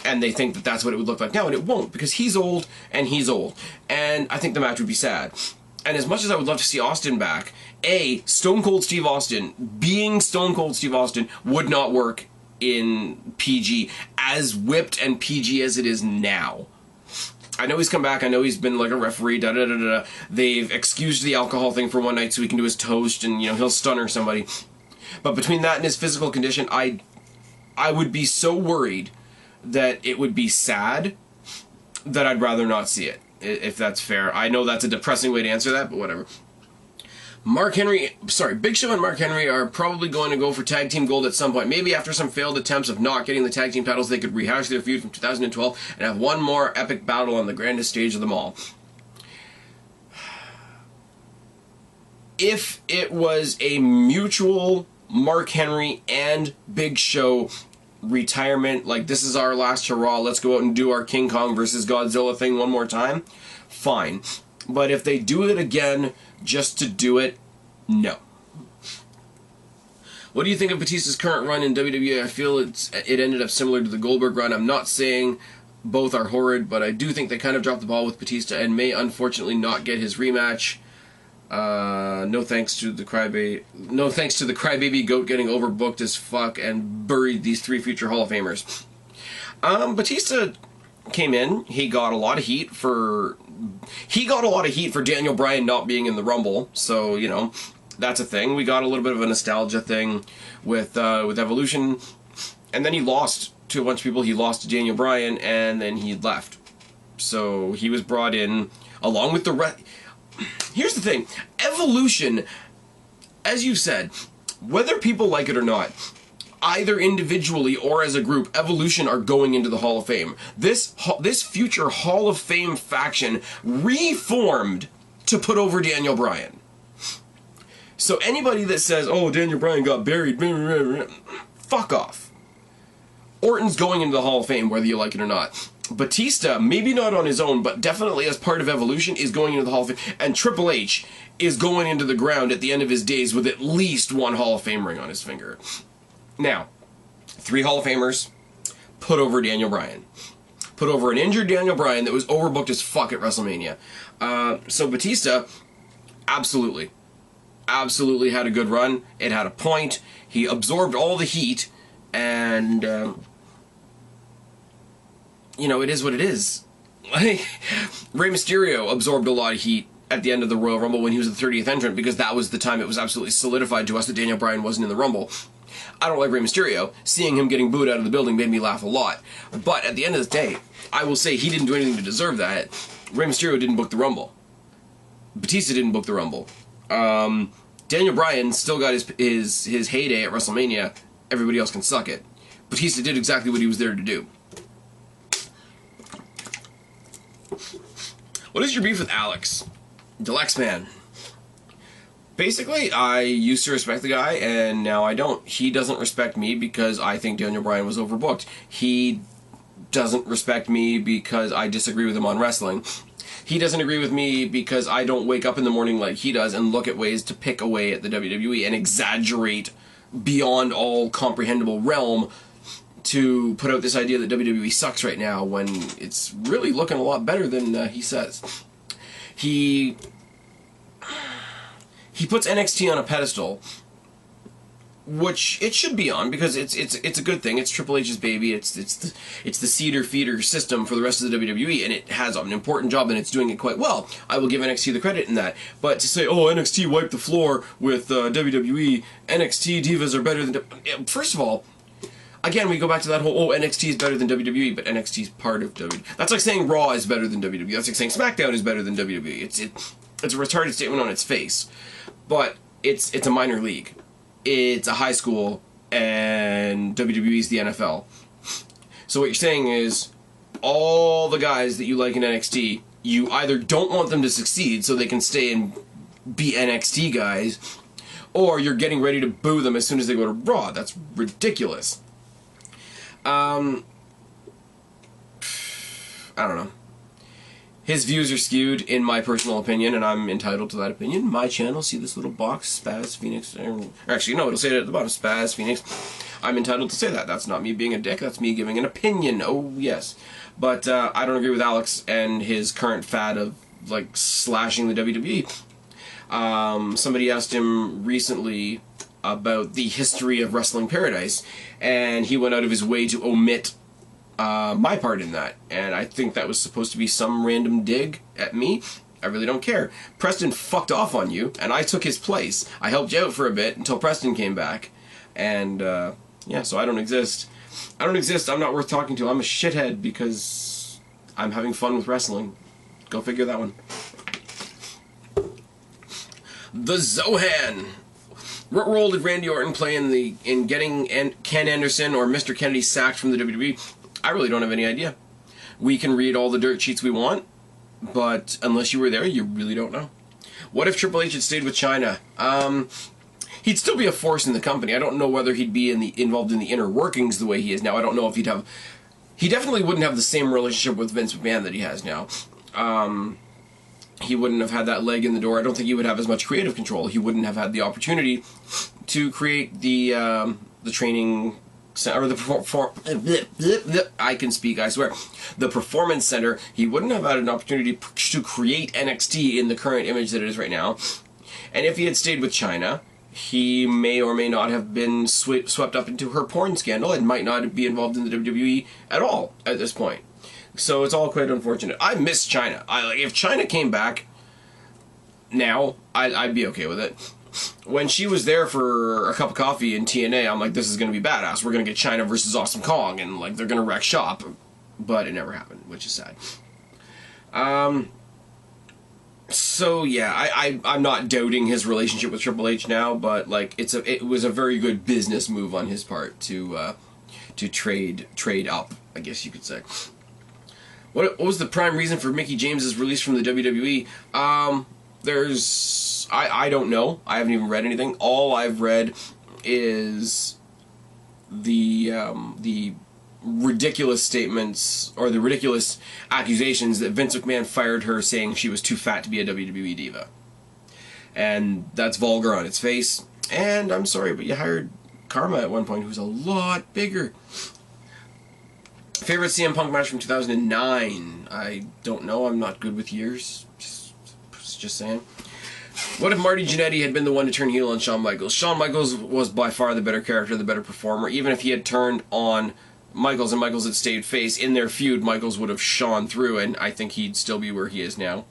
and they think that that's what it would look like now, and it won't, because he's old, and he's old. And I think the match would be sad. And as much as I would love to see Austin back, Stone Cold Steve Austin, being Stone Cold Steve Austin, would not work in PG, as whipped and PG as it is now. I know he's come back, I know he's been like a referee, They've excused the alcohol thing for one night so he can do his toast, and he'll stunner somebody. But between that and his physical condition, I would be so worried that it would be sad that I'd rather not see it, if that's fair. I know that's a depressing way to answer that, but whatever. Big Show and Mark Henry are probably going to go for tag team gold at some point. Maybe after some failed attempts of not getting the tag team titles, they could rehash their feud from 2012 and have one more epic battle on the grandest stage of them all. If it was a mutual Mark Henry and Big Show retirement, like this is our last hurrah, let's go out and do our King Kong versus Godzilla thing one more time, fine. But if they do it again just to do it, no. What do you think of Batista's current run in WWE? I feel it ended up similar to the Goldberg run. I'm not saying both are horrid, but I do think they kind of dropped the ball with Batista and may unfortunately not get his rematch. No thanks to the crybaby goat getting overbooked as fuck and buried these 3 future Hall of Famers. Batista came in. He got a lot of heat for Daniel Bryan not being in the Rumble. So, you know, that's a thing. We got a little bit of a nostalgia thing with Evolution, and then he lost to a bunch of people. He lost to Daniel Bryan, and then he left. So he was brought in along with the rest. Here's the thing. Evolution, as you said, whether people like it or not, either individually or as a group, Evolution are going into the Hall of Fame. This future Hall of Fame faction reformed to put over Daniel Bryan. So anybody that says, oh, Daniel Bryan got buried, fuck off. Orton's going into the Hall of Fame, whether you like it or not. Batista, maybe not on his own, but definitely as part of Evolution, is going into the Hall of Fame. And Triple H is going into the ground at the end of his days with at least 1 Hall of Fame ring on his finger. Now, 3 Hall of Famers put over Daniel Bryan. Put over an injured Daniel Bryan that was overbooked as fuck at WrestleMania. So Batista, absolutely had a good run. It had a point. He absorbed all the heat, and you know, it is what it is. Rey Mysterio absorbed a lot of heat at the end of the Royal Rumble when he was the 30th entrant, because that was the time it was absolutely solidified to us that Daniel Bryan wasn't in the Rumble. I don't like Rey Mysterio. Seeing him getting booed out of the building made me laugh a lot. But at the end of the day, I will say he didn't do anything to deserve that. Rey Mysterio didn't book the Rumble. Batista didn't book the Rumble. Daniel Bryan still got his heyday at WrestleMania. Everybody else can suck it. Batista did exactly what he was there to do. What is your beef with Alex? Deluxe Man. Basically, I used to respect the guy, and now I don't. He doesn't respect me because I think Daniel Bryan was overbooked. He doesn't respect me because I disagree with him on wrestling. He doesn't agree with me because I don't wake up in the morning like he does and look at ways to pick away at the WWE and exaggerate beyond all comprehensible realm to put out this idea that WWE sucks right now when it's really looking a lot better than he says. He puts NXT on a pedestal, which it should be on because it's a good thing. It's Triple H's baby. It's the cedar feeder system for the rest of the WWE, and it has an important job and it's doing it quite well. I will give NXT the credit in that. But to say, oh, NXT wiped the floor with WWE, NXT divas are better than first of all, again, we go back to that whole, oh, NXT is better than WWE, but NXT is part of WWE. That's like saying Raw is better than WWE. That's like saying SmackDown is better than WWE. It's a retarded statement on its face. But it's a minor league. It's a high school, and WWE is the NFL. So what you're saying is, all the guys that you like in NXT, you either don't want them to succeed so they can stay and be NXT guys, or you're getting ready to boo them as soon as they go to Raw. That's ridiculous. I don't know. His views are skewed, in my personal opinion, and I'm entitled to that opinion. My channel, see this little box, Spaz Phoenix, or actually, no, it'll say it at the bottom, Spaz Phoenix. I'm entitled to say that. That's not me being a dick, that's me giving an opinion, oh yes. But I don't agree with Alex and his current fad of, like, slashing the WWE. Somebody asked him recently about the history of Wrestling Paradise, and he went out of his way to omit my part in that, and I think that was supposed to be some random dig at me. I really don't care. Preston fucked off on you, and I took his place. I helped you out for a bit until Preston came back, and yeah, so I don't exist. I'm not worth talking to. I'm a shithead because I'm having fun with wrestling. Go figure that one. The Zohan. What role did Randy Orton play in getting Ken Anderson or Mr. Kennedy sacked from the WWE? I really don't have any idea. We can read all the dirt sheets we want, but unless you were there, you really don't know. What if Triple H had stayed with China? He'd still be a force in the company. I don't know whether he'd be involved in the inner workings the way he is now. I don't know if he'd have... He definitely wouldn't have the same relationship with Vince McMahon that he has now. He wouldn't have had that leg in the door. I don't think he would have as much creative control. He wouldn't have had the opportunity to create the training... or the I can speak, I swear. The Performance Center. He wouldn't have had an opportunity to create NXT in the current image that it is right now. And if he had stayed with China, he may or may not have been swept up into her porn scandal and might not be involved in the WWE at all at this point. So it's all quite unfortunate. I miss China. If China came back now, I'd be okay with it. When she was there for a cup of coffee in TNA, I'm like, this is going to be badass. We're going to get China versus Awesome Kong, and like they're going to wreck shop. But it never happened, which is sad. So yeah, I'm not doubting his relationship with Triple H now, but like it was a very good business move on his part to trade up, I guess you could say. What was the prime reason for Mickie James's release from the WWE? I don't know. I haven't even read anything. All I've read is the ridiculous statements or the ridiculous accusations that Vince McMahon fired her saying she was too fat to be a WWE diva. And that's vulgar on its face. And I'm sorry, but you hired Karma at one point who's a lot bigger. Favorite CM Punk match from 2009? I don't know. I'm not good with years. Just saying. What if Marty Jannetty had been the one to turn heel on Shawn Michaels? Shawn Michaels was by far the better character, the better performer. Even if he had turned on Michaels and Michaels had stayed face, in their feud, Michaels would have shone through, and I think he'd still be where he is now.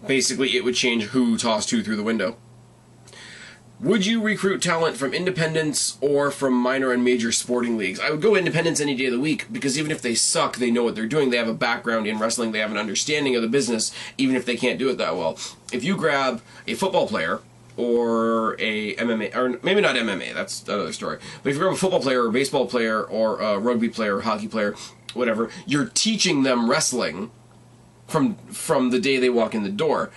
Basically, it would change who tossed who through the window. Would you recruit talent from independents or from minor and major sporting leagues? I would go independents any day of the week, because even if they suck, they know what they're doing. They have a background in wrestling. They have an understanding of the business, even if they can't do it that well. If you grab a football player or a MMA, or maybe not MMA, that's another story, but if you grab a football player or a baseball player or a rugby player or hockey player, whatever, you're teaching them wrestling from the day they walk in the door.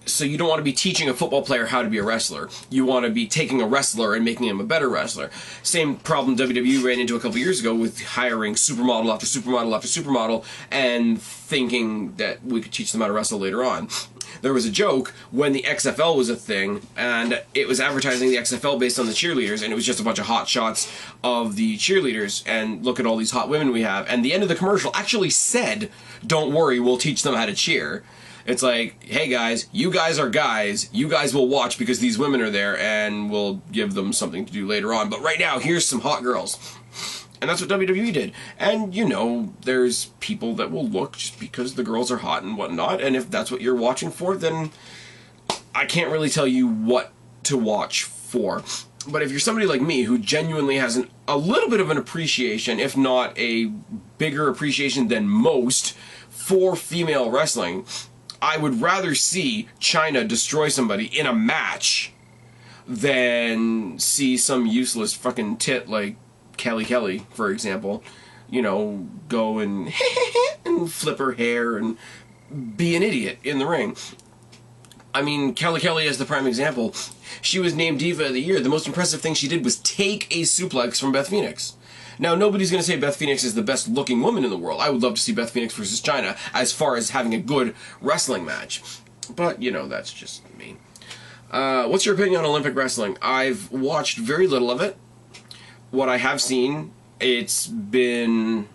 So you don't want to be teaching a football player how to be a wrestler. You want to be taking a wrestler and making him a better wrestler. Same problem WWE ran into a couple years ago with hiring supermodel after supermodel after supermodel and thinking that we could teach them how to wrestle later on. There was a joke when the XFL was a thing, and it was advertising the XFL based on the cheerleaders, and it was just a bunch of hot shots of the cheerleaders, and look at all these hot women we have. And the end of the commercial actually said, "Don't worry, we'll teach them how to cheer." It's like, hey guys, you guys are guys. You guys will watch because these women are there, and we'll give them something to do later on. But right now, here's some hot girls. And that's what WWE did. And, you know, there's people that will look just because the girls are hot and whatnot. And if that's what you're watching for, then I can't really tell you what to watch for. But if you're somebody like me who genuinely has a little bit of an appreciation, if not a bigger appreciation than most, for female wrestling, I would rather see Chyna destroy somebody in a match than see some useless fucking tit like Kelly, for example, you know, go and and flip her hair and be an idiot in the ring. I mean, Kelly is the prime example. She was named Diva of the Year. The most impressive thing she did was take a suplex from Beth Phoenix. Now, nobody's going to say Beth Phoenix is the best looking woman in the world. I would love to see Beth Phoenix versus Chyna as far as having a good wrestling match. But, you know, that's just me. What's your opinion on Olympic wrestling? I've watched very little of it. What I have seen, it's kind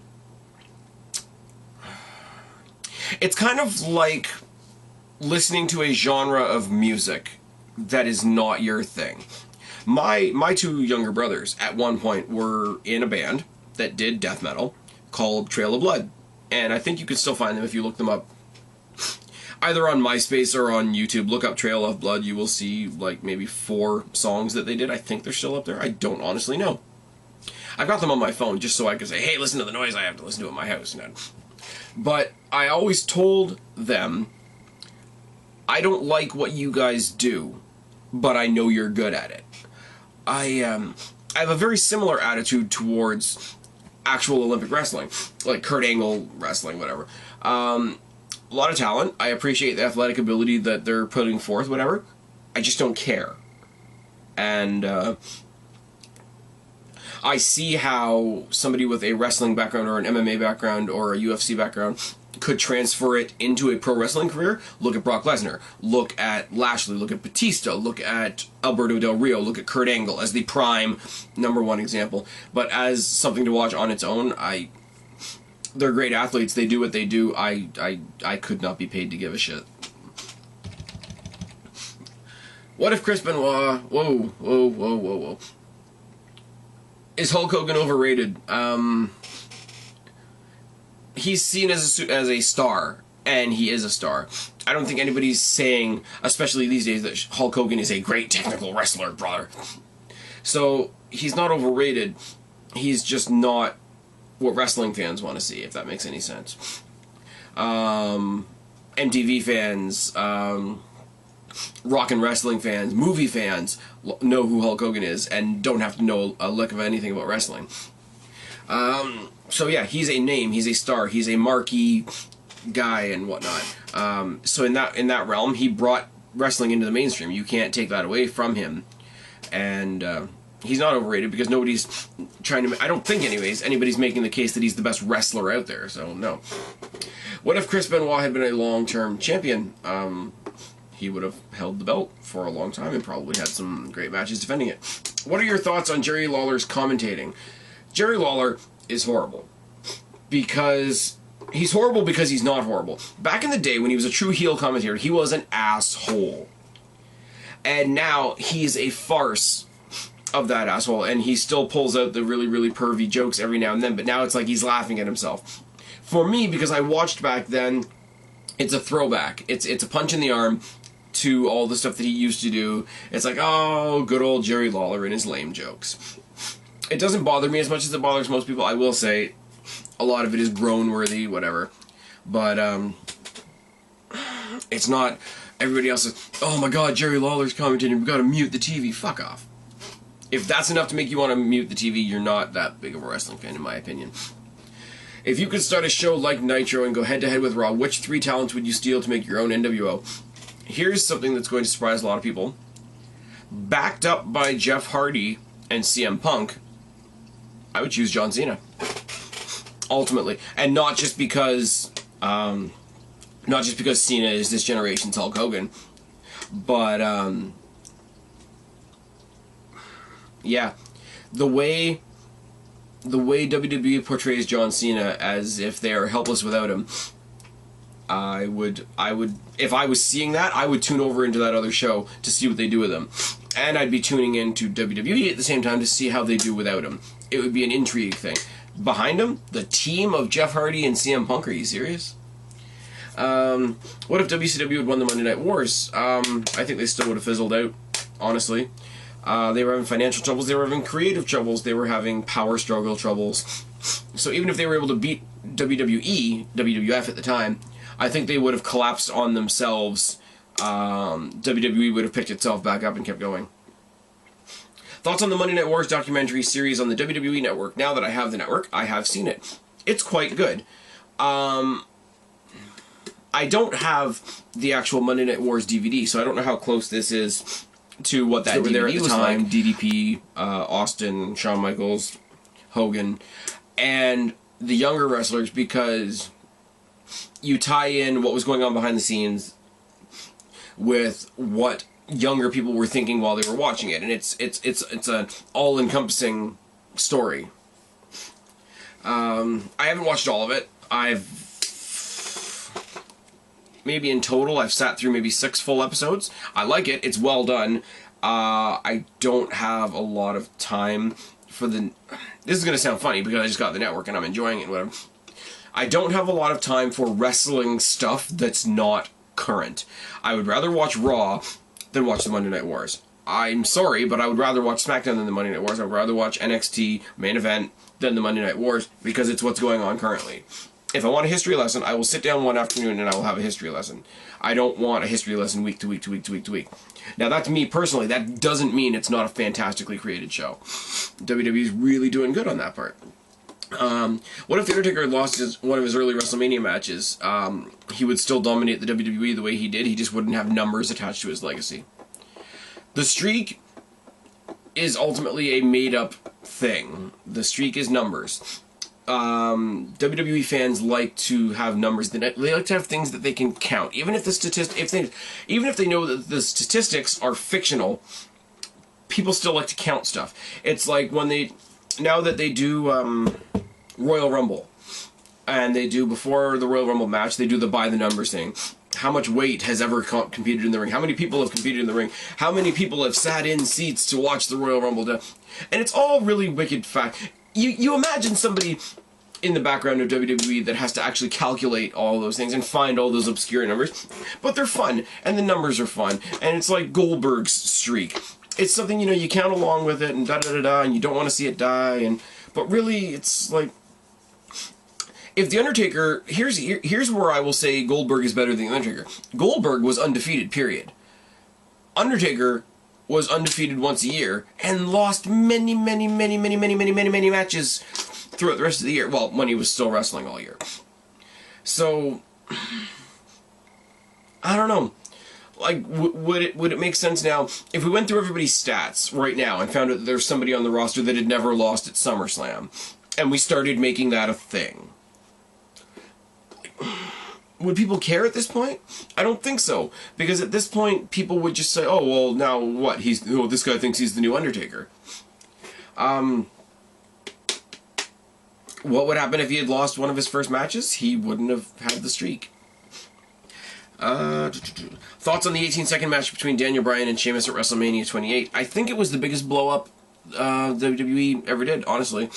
of like listening to a genre of music that is not your thing. My two younger brothers at one point were in a band that did death metal called Trail of Blood, and I think you could still find them if you look them up either on MySpace or on YouTube. Look up Trail of Blood. You will see like maybe 4 songs that they did. I think they're still up there. I don't honestly know. I've got them on my phone just so I can say, hey, listen to the noise I have to listen to at my house. But I always told them, I don't like what you guys do, but I know you're good at it. I have a very similar attitude towards actual Olympic wrestling, like Kurt Angle wrestling, whatever. A lot of talent. I appreciate the athletic ability that they're putting forth, whatever. I just don't care. And I see how somebody with a wrestling background or an MMA background or a UFC background could transfer it into a pro wrestling career. Look at Brock Lesnar. Look at Lashley. Look at Batista. Look at Alberto Del Rio. Look at Kurt Angle as the prime #1 example. But as something to watch on its own, they're great athletes. They do what they do. I could not be paid to give a shit. What if Chris Benoit... Whoa. Is Hulk Hogan overrated? He's seen as a star, and he is a star. I don't think anybody's saying, especially these days, that Hulk Hogan is a great technical wrestler, brother. So, he's not overrated. He's just not what wrestling fans want to see, if that makes any sense. MTV fans, rock and wrestling fans, movie fans know who Hulk Hogan is and don't have to know a lick of anything about wrestling. So yeah, he's a name, he's a star, he's a marquee guy and whatnot. So in that realm, he brought wrestling into the mainstream. You can't take that away from him. And he's not overrated because nobody's trying to... I don't think, anyways, anybody's making the case that he's the best wrestler out there, so no. What if Chris Benoit had been a long-term champion? He would have held the belt for a long time and probably had some great matches defending it. What are your thoughts on Jerry Lawler's commentating? Jerry Lawler is horrible. Because... he's horrible because he's not horrible. Back in the day, when he was a true heel commentator, he was an asshole. And now, he's a farce of that asshole, and he still pulls out the really, really pervy jokes every now and then, but now it's like he's laughing at himself. For me, because I watched back then, it's a throwback. It's a punch in the arm to all the stuff that he used to do. It's like, oh, good old Jerry Lawler and his lame jokes. It doesn't bother me as much as it bothers most people. I will say, a lot of it is groan-worthy, whatever. But, it's not... everybody else is, oh my god, Jerry Lawler's commentating, we've got to mute the TV. Fuck off. If that's enough to make you want to mute the TV, you're not that big of a wrestling fan, in my opinion. If you could start a show like Nitro and go head-to-head with Raw, which 3 talents would you steal to make your own NWO? Here's something that's going to surprise a lot of people. Backed up by Jeff Hardy and CM Punk, I would choose John Cena. Ultimately. And not just because Cena is this generation's Hulk Hogan, but, yeah, the way WWE portrays John Cena as if they are helpless without him, I would, if I was seeing that, I would tune over into that other show to see what they do with him. And I'd be tuning into WWE at the same time to see how they do without him. It would be an intrigue thing. Behind him, the team of Jeff Hardy and CM Punk, are you serious? What if WCW had won the Monday Night Wars? I think they still would have fizzled out, honestly. They were having financial troubles, they were having creative troubles, they were having power struggle troubles. So even if they were able to beat WWF at the time, I think they would have collapsed on themselves. WWE would have picked itself back up and kept going. Thoughts on the Monday Night Wars documentary series on the WWE Network? Now that I have the network, I have seen it. It's quite good. I don't have the actual Monday Night Wars DVD, so I don't know how close this is to what that DVD there at the time. Like. DDP, Austin, Shawn Michaels, Hogan, and the younger wrestlers, because you tie in what was going on behind the scenes with what younger people were thinking while they were watching it, and it's an all-encompassing story. I haven't watched all of it. Maybe in total, I've sat through maybe 6 full episodes. I like it. It's well done. I don't have a lot of time for the... This is going to sound funny because I just got the network and I'm enjoying it and whatever. I don't have a lot of time for wrestling stuff that's not current. I would rather watch Raw than watch the Monday Night Wars. I'm sorry, but I would rather watch SmackDown than the Monday Night Wars. I would rather watch NXT Main Event than the Monday Night Wars because it's what's going on currently. If I want a history lesson, I will sit down one afternoon and I will have a history lesson. I don't want a history lesson week to week to week to week to week. Now, that's me personally. That doesn't mean it's not a fantastically created show. WWE is really doing good on that part. What if The Undertaker had lost one of his early WrestleMania matches? He would still dominate the WWE the way he did. He just wouldn't have numbers attached to his legacy. The streak is ultimately a made-up thing. The streak is numbers. WWE fans like to have numbers. They like to have things that they can count, even if even if they know that the statistics are fictional. People still like to count stuff. It's like when now that they do Royal Rumble, and they do before the Royal Rumble match, they do the by the numbers thing. how much weight has ever competed in the ring, how many people have competed in the ring, how many people have sat in seats to watch the Royal Rumble, and it's all really wicked fact. You imagine somebody in the background of WWE that has to actually calculate all those things and find all those obscure numbers, but they're fun, and the numbers are fun, and it's like Goldberg's streak. It's something, you know, you count along with it, and da-da-da-da, and you don't want to see it die, but really, it's like, if The Undertaker, here's where I will say Goldberg is better than The Undertaker. Goldberg was undefeated, period. Undertaker was undefeated once a year, and lost many matches throughout the rest of the year. Well, when he was still wrestling all year. So, I don't know. Like, would it make sense now if we went through everybody's stats right now and found out that there's somebody on the roster that had never lost at SummerSlam, and we started making that a thing? Would people care at this point? I don't think so, because at this point people would just say, "Oh, well, now what? This guy thinks he's the new Undertaker." What would happen if he had lost one of his first matches? He wouldn't have had the streak. Thoughts on the 18-second match between Daniel Bryan and Sheamus at WrestleMania 28? I think it was the biggest blow-up WWE ever did, honestly.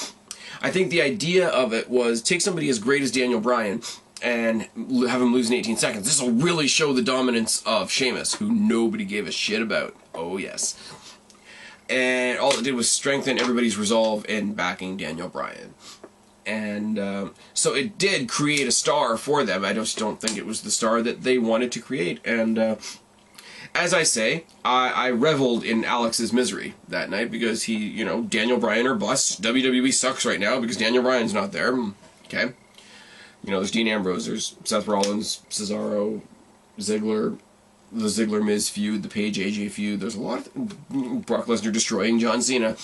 I think the idea of it was take somebody as great as Daniel Bryan and have him lose in 18 seconds. This will really show the dominance of Sheamus, who nobody gave a shit about. Oh, yes. And all it did was strengthen everybody's resolve in backing Daniel Bryan. And so it did create a star for them. I just don't think it was the star that they wanted to create. And as I say, I reveled in Alex's misery that night because he, you know, Daniel Bryan or bust. WWE sucks right now because Daniel Bryan's not there. Okay. You know, there's Dean Ambrose, there's Seth Rollins, Cesaro, Ziggler, the Ziggler-Miz feud, the Paige-AJ feud. There's a lot of Brock Lesnar destroying John Cena.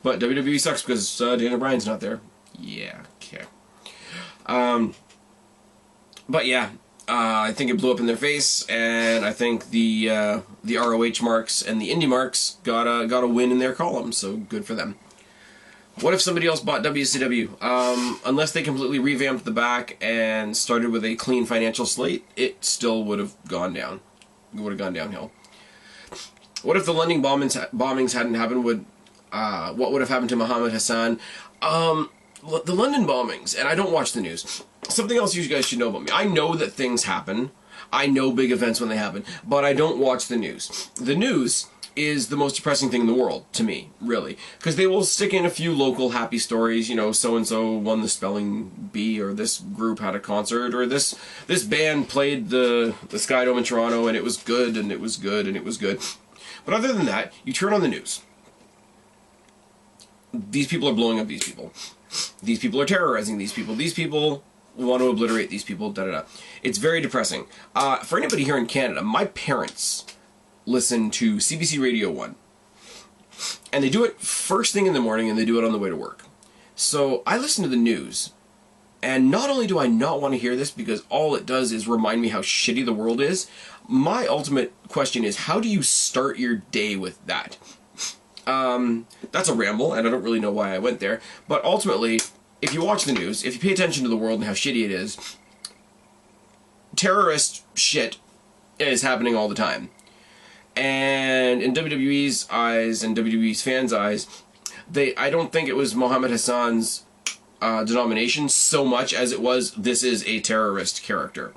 But WWE sucks because Daniel Bryan's not there. Yeah, okay. But yeah, I think it blew up in their face, and I think the ROH marks and the indie marks got a win in their column, so good for them. What if somebody else bought WCW? Unless they completely revamped the back and started with a clean financial slate, it still would have gone down. It would have gone downhill. What if the London bombings hadn't happened? What would have happened to Muhammad Hassan? The London bombings, and I don't watch the news. Something else you guys should know about me. I know that things happen. I know big events when they happen, but I don't watch the news. The news is the most depressing thing in the world, to me, really. Because they will stick in a few local happy stories, you know, so-and-so won the spelling bee, or this group had a concert, or this band played the Sky Dome in Toronto, and it was good, and it was good, and it was good. But other than that, you turn on the news. These people are blowing up these people. These people are terrorizing these people. These people want to obliterate these people, da-da-da. It's very depressing. For anybody here in Canada, my parents listen to CBC Radio 1. And they do it first thing in the morning, and they do it on the way to work. So I listen to the news, and not only do I not want to hear this because all it does is remind me how shitty the world is, my ultimate question is, how do you start your day with that? That's a ramble, and I don't really know why I went there, but ultimately, if you watch the news, if you pay attention to the world and how shitty it is, terrorist shit is happening all the time. And in WWE's eyes and WWE's fans' eyes, I don't think it was Muhammad Hassan's denomination so much as it was, this is a terrorist character.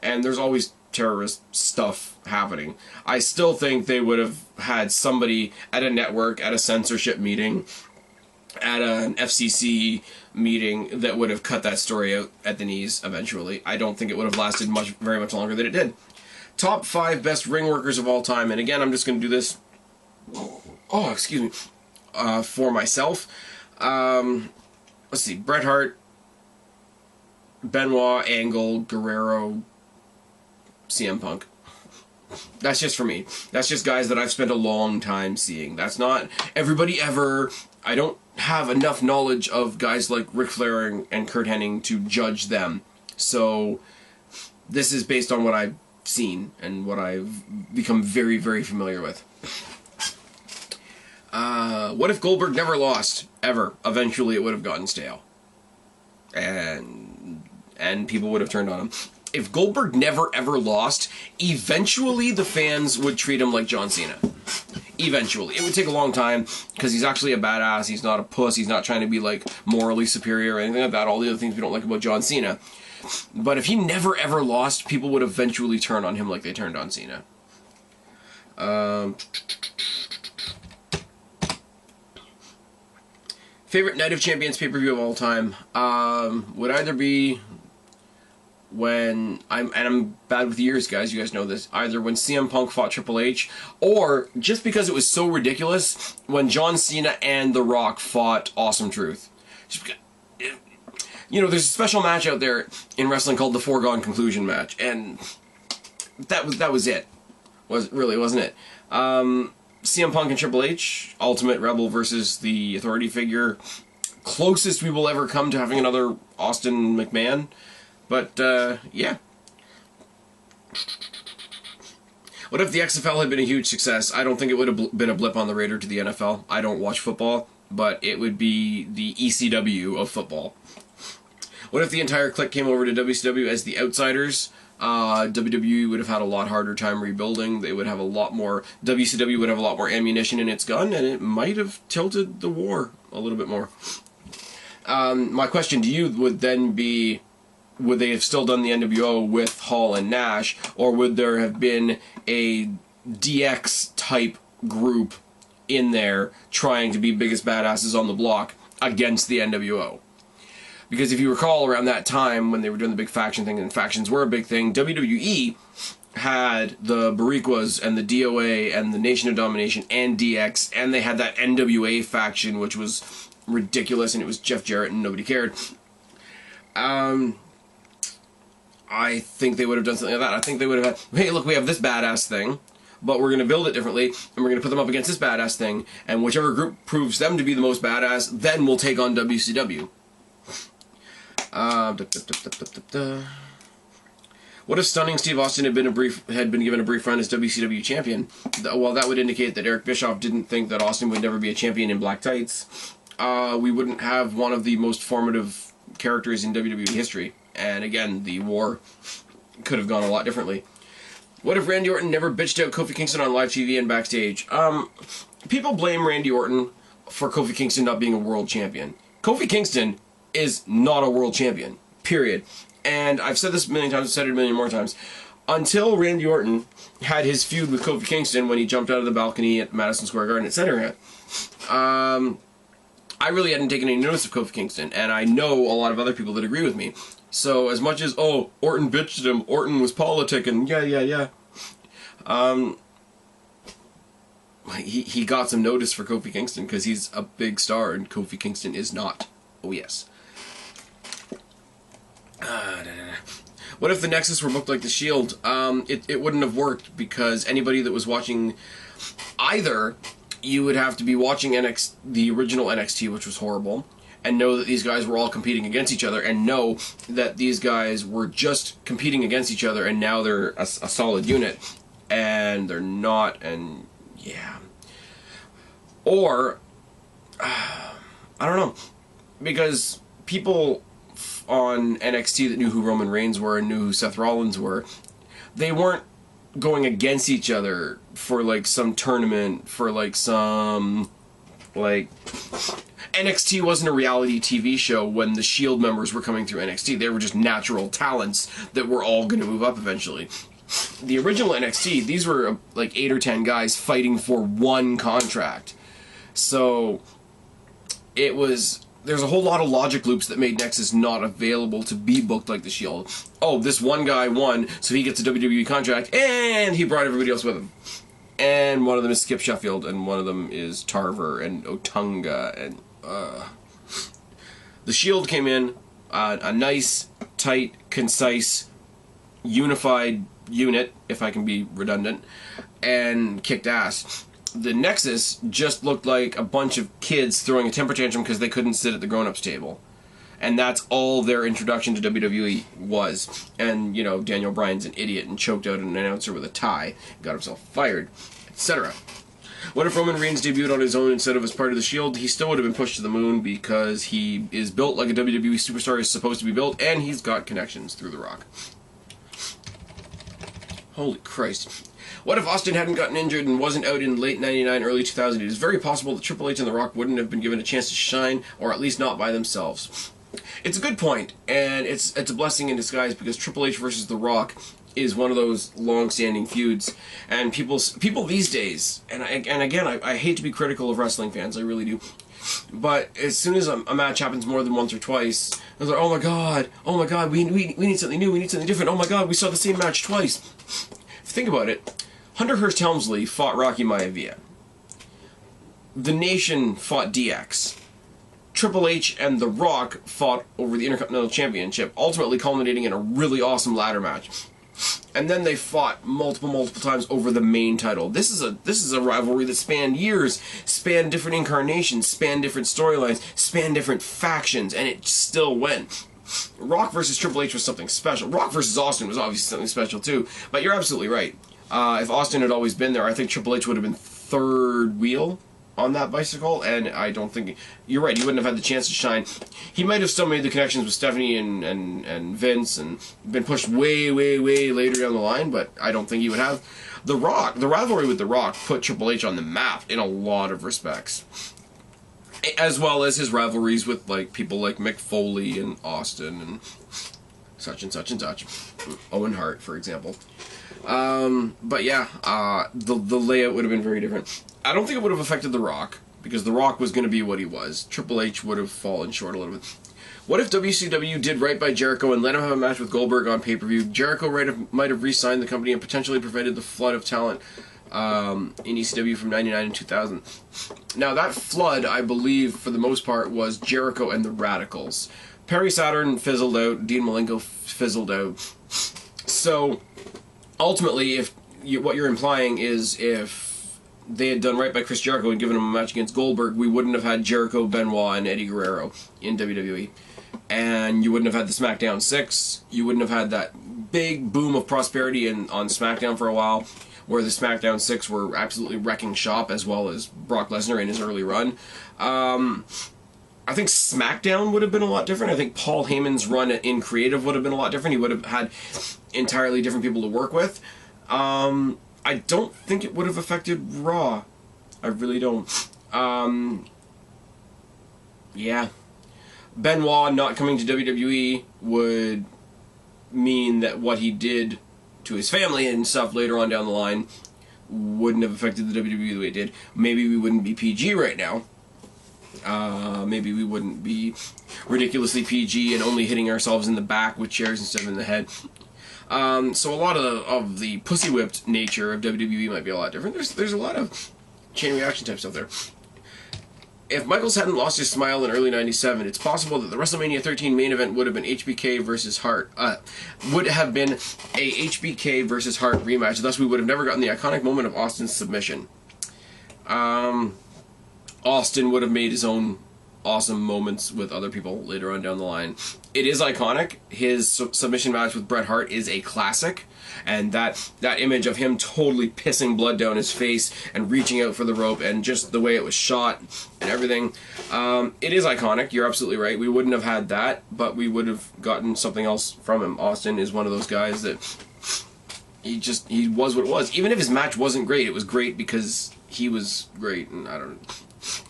And there's always terrorist stuff happening. I still think they would have had somebody at a network, at a censorship meeting, at an FCC meeting that would have cut that story out at the knees eventually. I don't think it would have lasted very much longer than it did. Top 5 best ring workers of all time, and again, I'm just going to do this, for myself. Let's see, Bret Hart, Benoit, Angle, Guerrero, CM Punk. That's just for me. That's just guys that I've spent a long time seeing. That's not everybody ever. I don't have enough knowledge of guys like Ric Flair and Kurt Hennig to judge them. So this is based on what I've seen and what I've become very, very familiar with. What if Goldberg never lost, ever? Eventually it would have gotten stale. And people would have turned on him. if Goldberg never ever lost, eventually the fans would treat him like John Cena. Eventually. It would take a long time, because he's actually a badass, he's not a puss, he's not trying to be, like, morally superior or anything like that, all the other things we don't like about John Cena. But if he never ever lost, people would eventually turn on him like they turned on Cena. Favorite Night of Champions pay-per-view of all time would either be when I'm bad with years, guys. You guys know this. Either when CM Punk fought Triple H, or just because it was so ridiculous, when John Cena and The Rock fought Awesome Truth. You know, there's a special match out there in wrestling called the Foregone Conclusion match, and that was it. Wasn't it? CM Punk and Triple H, Ultimate Rebel versus the Authority Figure. Closest we will ever come to having another Austin McMahon. But, yeah. What if the XFL had been a huge success? I don't think it would have been a blip on the radar to the NFL. I don't watch football, but it would be the ECW of football. What if the entire clique came over to WCW as the outsiders? WWE would have had a lot harder time rebuilding. They would have a lot more... WCW would have a lot more ammunition in its gun, and it might have tilted the war a little bit more. My question to you would then be... Would they have still done the NWO with Hall and Nash, or would there have been a DX-type group in there trying to be biggest badasses on the block against the NWO? Because if you recall, around that time, when they were doing the big faction thing, and factions were a big thing, WWE had the Boricuas and the DOA and the Nation of Domination and DX, and they had that NWA faction, which was ridiculous, and it was Jeff Jarrett and nobody cared. I think they would have done something like that. I think they would have had, hey, look, we have this badass thing, but we're going to build it differently, and we're going to put them up against this badass thing, and whichever group proves them to be the most badass, then we'll take on WCW. What if Stunning Steve Austin had been given a brief run as WCW champion? Well, that would indicate that Eric Bischoff didn't think that Austin would never be a champion in black tights. We wouldn't have one of the most formative characters in WWE history. And again, the war could have gone a lot differently. What if Randy Orton never bitched out Kofi Kingston on live TV and backstage? People blame Randy Orton for Kofi Kingston not being a world champion. Kofi Kingston is not a world champion, period. And I've said this a million times, I've said it a million more times. Until Randy Orton had his feud with Kofi Kingston when he jumped out of the balcony at Madison Square Garden, etc., I really hadn't taken any notice of Kofi Kingston, and I know a lot of other people that agree with me. So as much as, oh, Orton bitched at him, Orton was politicking, yeah. He got some notice for Kofi Kingston because he's a big star and Kofi Kingston is not. Oh, yes. What if the Nexus were booked like the Shield? It wouldn't have worked because anybody that was watching either, you would have to be watching the original NXT, which was horrible, and know that these guys were all competing against each other, and know that these guys were just competing against each other, and now they're a solid unit, and they're not, and yeah. Or, I don't know, because people on NXT that knew who Roman Reigns were and knew who Seth Rollins were, they weren't going against each other for, like, some tournament, for, like, some, like... NXT wasn't a reality TV show when the Shield members were coming through NXT. They were just natural talents that were all going to move up eventually. The original NXT, these were like 8 or 10 guys fighting for one contract. So it was... There's a whole lot of logic loops that made Nexus not available to be booked like the Shield. Oh, this one guy won, so he gets a WWE contract, and he brought everybody else with him. And one of them is Skip Sheffield, and one of them is Tarver, and Otunga, and... The Shield came in, a nice, tight, concise, unified unit, if I can be redundant, and kicked ass. The Nexus just looked like a bunch of kids throwing a temper tantrum because they couldn't sit at the grown-ups table. And that's all their introduction to WWE was. And, you know, Daniel Bryan's an idiot and choked out an announcer with a tie, got himself fired, etc. What if Roman Reigns debuted on his own instead of as part of the Shield? He still would have been pushed to the moon because he is built like a WWE superstar is supposed to be built, and he's got connections through The Rock. Holy Christ. What if Austin hadn't gotten injured and wasn't out in late 99, early 2000? It is very possible that Triple H and The Rock wouldn't have been given a chance to shine, or at least not by themselves. It's a good point, and it's a blessing in disguise, because Triple H versus The Rock is one of those long-standing feuds, and people these days, and again, I hate to be critical of wrestling fans, I really do, but as soon as a match happens more than once or twice, they're like, oh my god, we need something new, we need something different, oh my god, we saw the same match twice. Think about it. Hunter Hearst Helmsley fought Rocky Maivia. The Nation fought DX. Triple H and The Rock fought over the Intercontinental Championship, ultimately culminating in a really awesome ladder match. And then they fought multiple times over the main title. This is a rivalry that spanned years, spanned different incarnations, spanned different storylines, spanned different factions, and it still went. Rock versus Triple H was something special. Rock versus Austin was obviously something special too. But you're absolutely right. If Austin had always been there, I think Triple H would have been third wheel on that bicycle, and I don't think... You're right, he wouldn't have had the chance to shine. He might have still made the connections with Stephanie and Vince and been pushed way later down the line, but I don't think he would have. The Rock, the rivalry with The Rock put Triple H on the map in a lot of respects. As well as his rivalries with like people like Mick Foley and Austin and such and such and such. Owen Hart, for example. But yeah, the layout would have been very different. I don't think it would have affected The Rock, because The Rock was going to be what he was. Triple H would have fallen short a little bit. What if WCW did right by Jericho and let him have a match with Goldberg on pay-per-view? Jericho might have re-signed the company and potentially prevented the flood of talent in ECW from 99 and 2000. Now, that flood, I believe, for the most part, was Jericho and the Radicals. Perry Saturn fizzled out, Dean Malenko fizzled out. So, ultimately, what you're implying is if they had done right by Chris Jericho and given him a match against Goldberg, we wouldn't have had Jericho, Benoit, and Eddie Guerrero in WWE. And you wouldn't have had the SmackDown 6. You wouldn't have had that big boom of prosperity on SmackDown for a while, where the SmackDown 6 were absolutely wrecking shop, as well as Brock Lesnar in his early run. I think SmackDown would have been a lot different. I think Paul Heyman's run in creative would have been a lot different. He would have had entirely different people to work with. I don't think it would have affected Raw. I really don't. Yeah. Benoit not coming to WWE would mean that what he did to his family and stuff later on down the line wouldn't have affected the WWE the way it did. Maybe we wouldn't be PG right now. Maybe we wouldn't be ridiculously PG and only hitting ourselves in the back with chairs instead of in the head. So a lot of the pussy-whipped nature of WWE might be a lot different. There's a lot of chain reaction type stuff there. If Michaels hadn't lost his smile in early '97, it's possible that the WrestleMania 13 main event would have been HBK versus Hart. Would have been a HBK versus Hart rematch. Thus, we would have never gotten the iconic moment of Austin's submission. Austin would have made his own awesome moments with other people later on down the line. It is iconic. His submission match with Bret Hart is a classic, and that image of him totally pissing blood down his face and reaching out for the rope and just the way it was shot and everything, it is iconic. You're absolutely right. We wouldn't have had that, but we would have gotten something else from him. Austin is one of those guys that he was what it was. Even if his match wasn't great, it was great because he was great, and I don't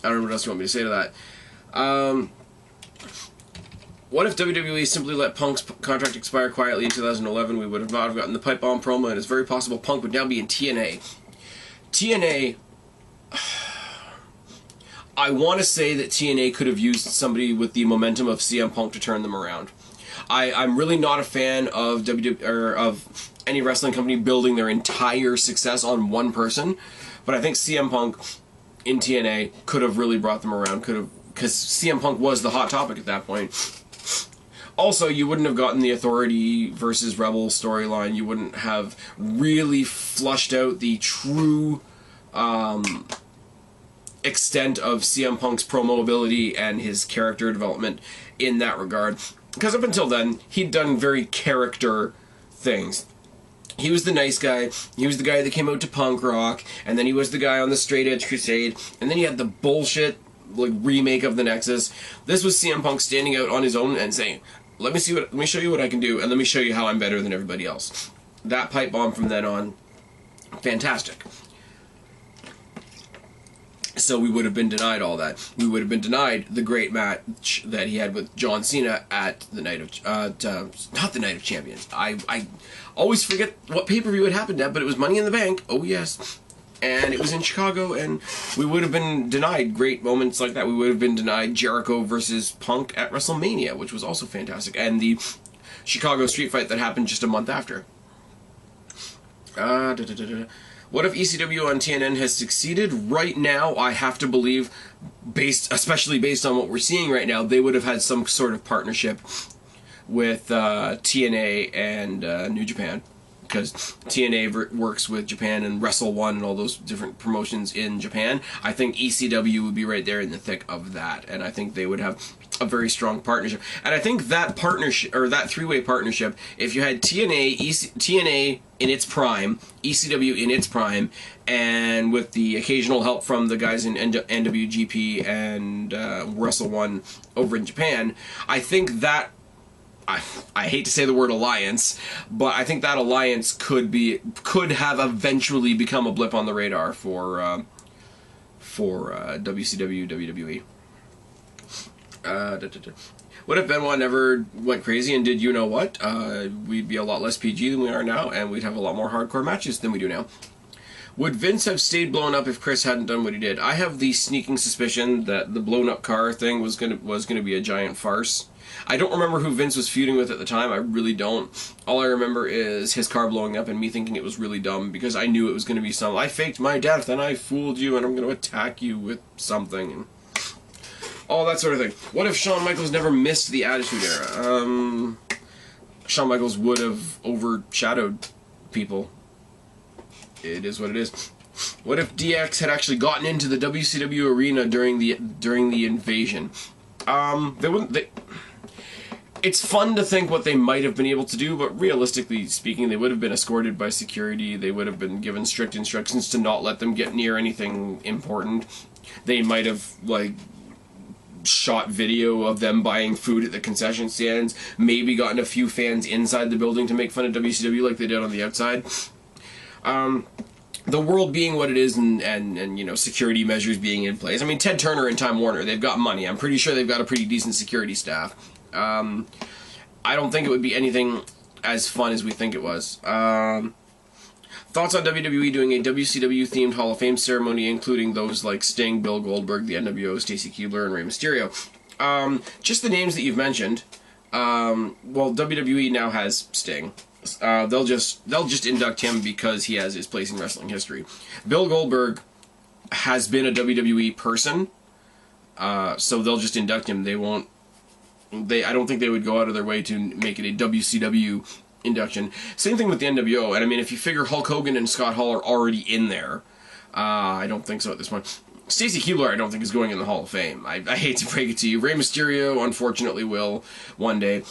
know what else you want me to say to that. What if WWE simply let Punk's contract expire quietly in 2011? We would have not have gotten the pipe bomb promo, and it's very possible Punk would now be in TNA. TNA, I want to say that TNA could have used somebody with the momentum of CM Punk to turn them around. I'm really not a fan of of any wrestling company building their entire success on one person, but I think CM Punk in TNA could have really brought them around, because CM Punk was the hot topic at that point. Also, you wouldn't have gotten the Authority versus Rebel storyline. You wouldn't have really flushed out the true extent of CM Punk's promo ability and his character development in that regard. Because up until then, he'd done very character things. He was the nice guy, he was the guy that came out to punk rock, and then he was the guy on the Straight Edge Crusade, and then he had the bullshit remake of the Nexus. This was CM Punk standing out on his own and saying, let me show you what I can do, and let me show you how I'm better than everybody else. that pipe bomb from then on, fantastic. So we would have been denied all that. We would have been denied the great match that he had with John Cena at the Night of... not the Night of Champions. I always forget what pay-per-view it happened at, but it was Money in the Bank. Oh, yes. And it was in Chicago, and we would have been denied great moments like that. We would have been denied Jericho versus Punk at WrestleMania, which was also fantastic. And the Chicago street fight that happened just a month after. What if ECW on TNN has succeeded? Right now, I have to believe, especially based on what we're seeing right now, they would have had some sort of partnership with TNA and New Japan. Because TNA works with Japan and Wrestle One and all those different promotions in Japan. I think ECW would be right there in the thick of that, and I think they would have a very strong partnership. And I think that partnership, or that three-way partnership, if you had TNA in its prime, ECW in its prime, and with the occasional help from the guys in NWGP and Wrestle One over in Japan, I think that, I hate to say the word alliance, but I think that alliance could have eventually become a blip on the radar for WCW, WWE. What if Benoit never went crazy and did you know what? We'd be a lot less PG than we are now, and we'd have a lot more hardcore matches than we do now. Would Vince have stayed blown up if Chris hadn't done what he did? I have the sneaking suspicion that the blown up car thing was gonna be a giant farce. I don't remember who Vince was feuding with at the time. I really don't. All I remember is his car blowing up and me thinking it was really dumb because I knew it was going to be some, I faked my death and I fooled you and I'm going to attack you with something. And all that sort of thing. What if Shawn Michaels never missed the Attitude Era? Shawn Michaels would have overshadowed people. It is what it is. What if DX had actually gotten into the WCW arena during the invasion? It's fun to think what they might have been able to do, but realistically speaking, they would have been escorted by security. They would have been given strict instructions to not let them get near anything important. They might have, like, shot video of them buying food at the concession stands, maybe gotten a few fans inside the building to make fun of WCW like they did on the outside. The world being what it is and you know, security measures being in place. I mean, Ted Turner and Time Warner, they've got money. I'm pretty sure they've got a pretty decent security staff. I don't think it would be anything as fun as we think it was. Thoughts on WWE doing a WCW-themed Hall of Fame ceremony, including those like Sting, Bill Goldberg, the NWO, Stacy Keibler, and Rey Mysterio? Just the names that you've mentioned. Well, WWE now has Sting. They'll just induct him because he has his place in wrestling history. Bill Goldberg has been a WWE person, so they'll just induct him. They won't. I don't think they would go out of their way to make it a WCW induction. Same thing with the NWO, and I mean, if you figure Hulk Hogan and Scott Hall are already in there, I don't think so at this point. Stacy Keibler, I don't think is going in the Hall of Fame. I hate to break it to you. Rey Mysterio, unfortunately, will one day.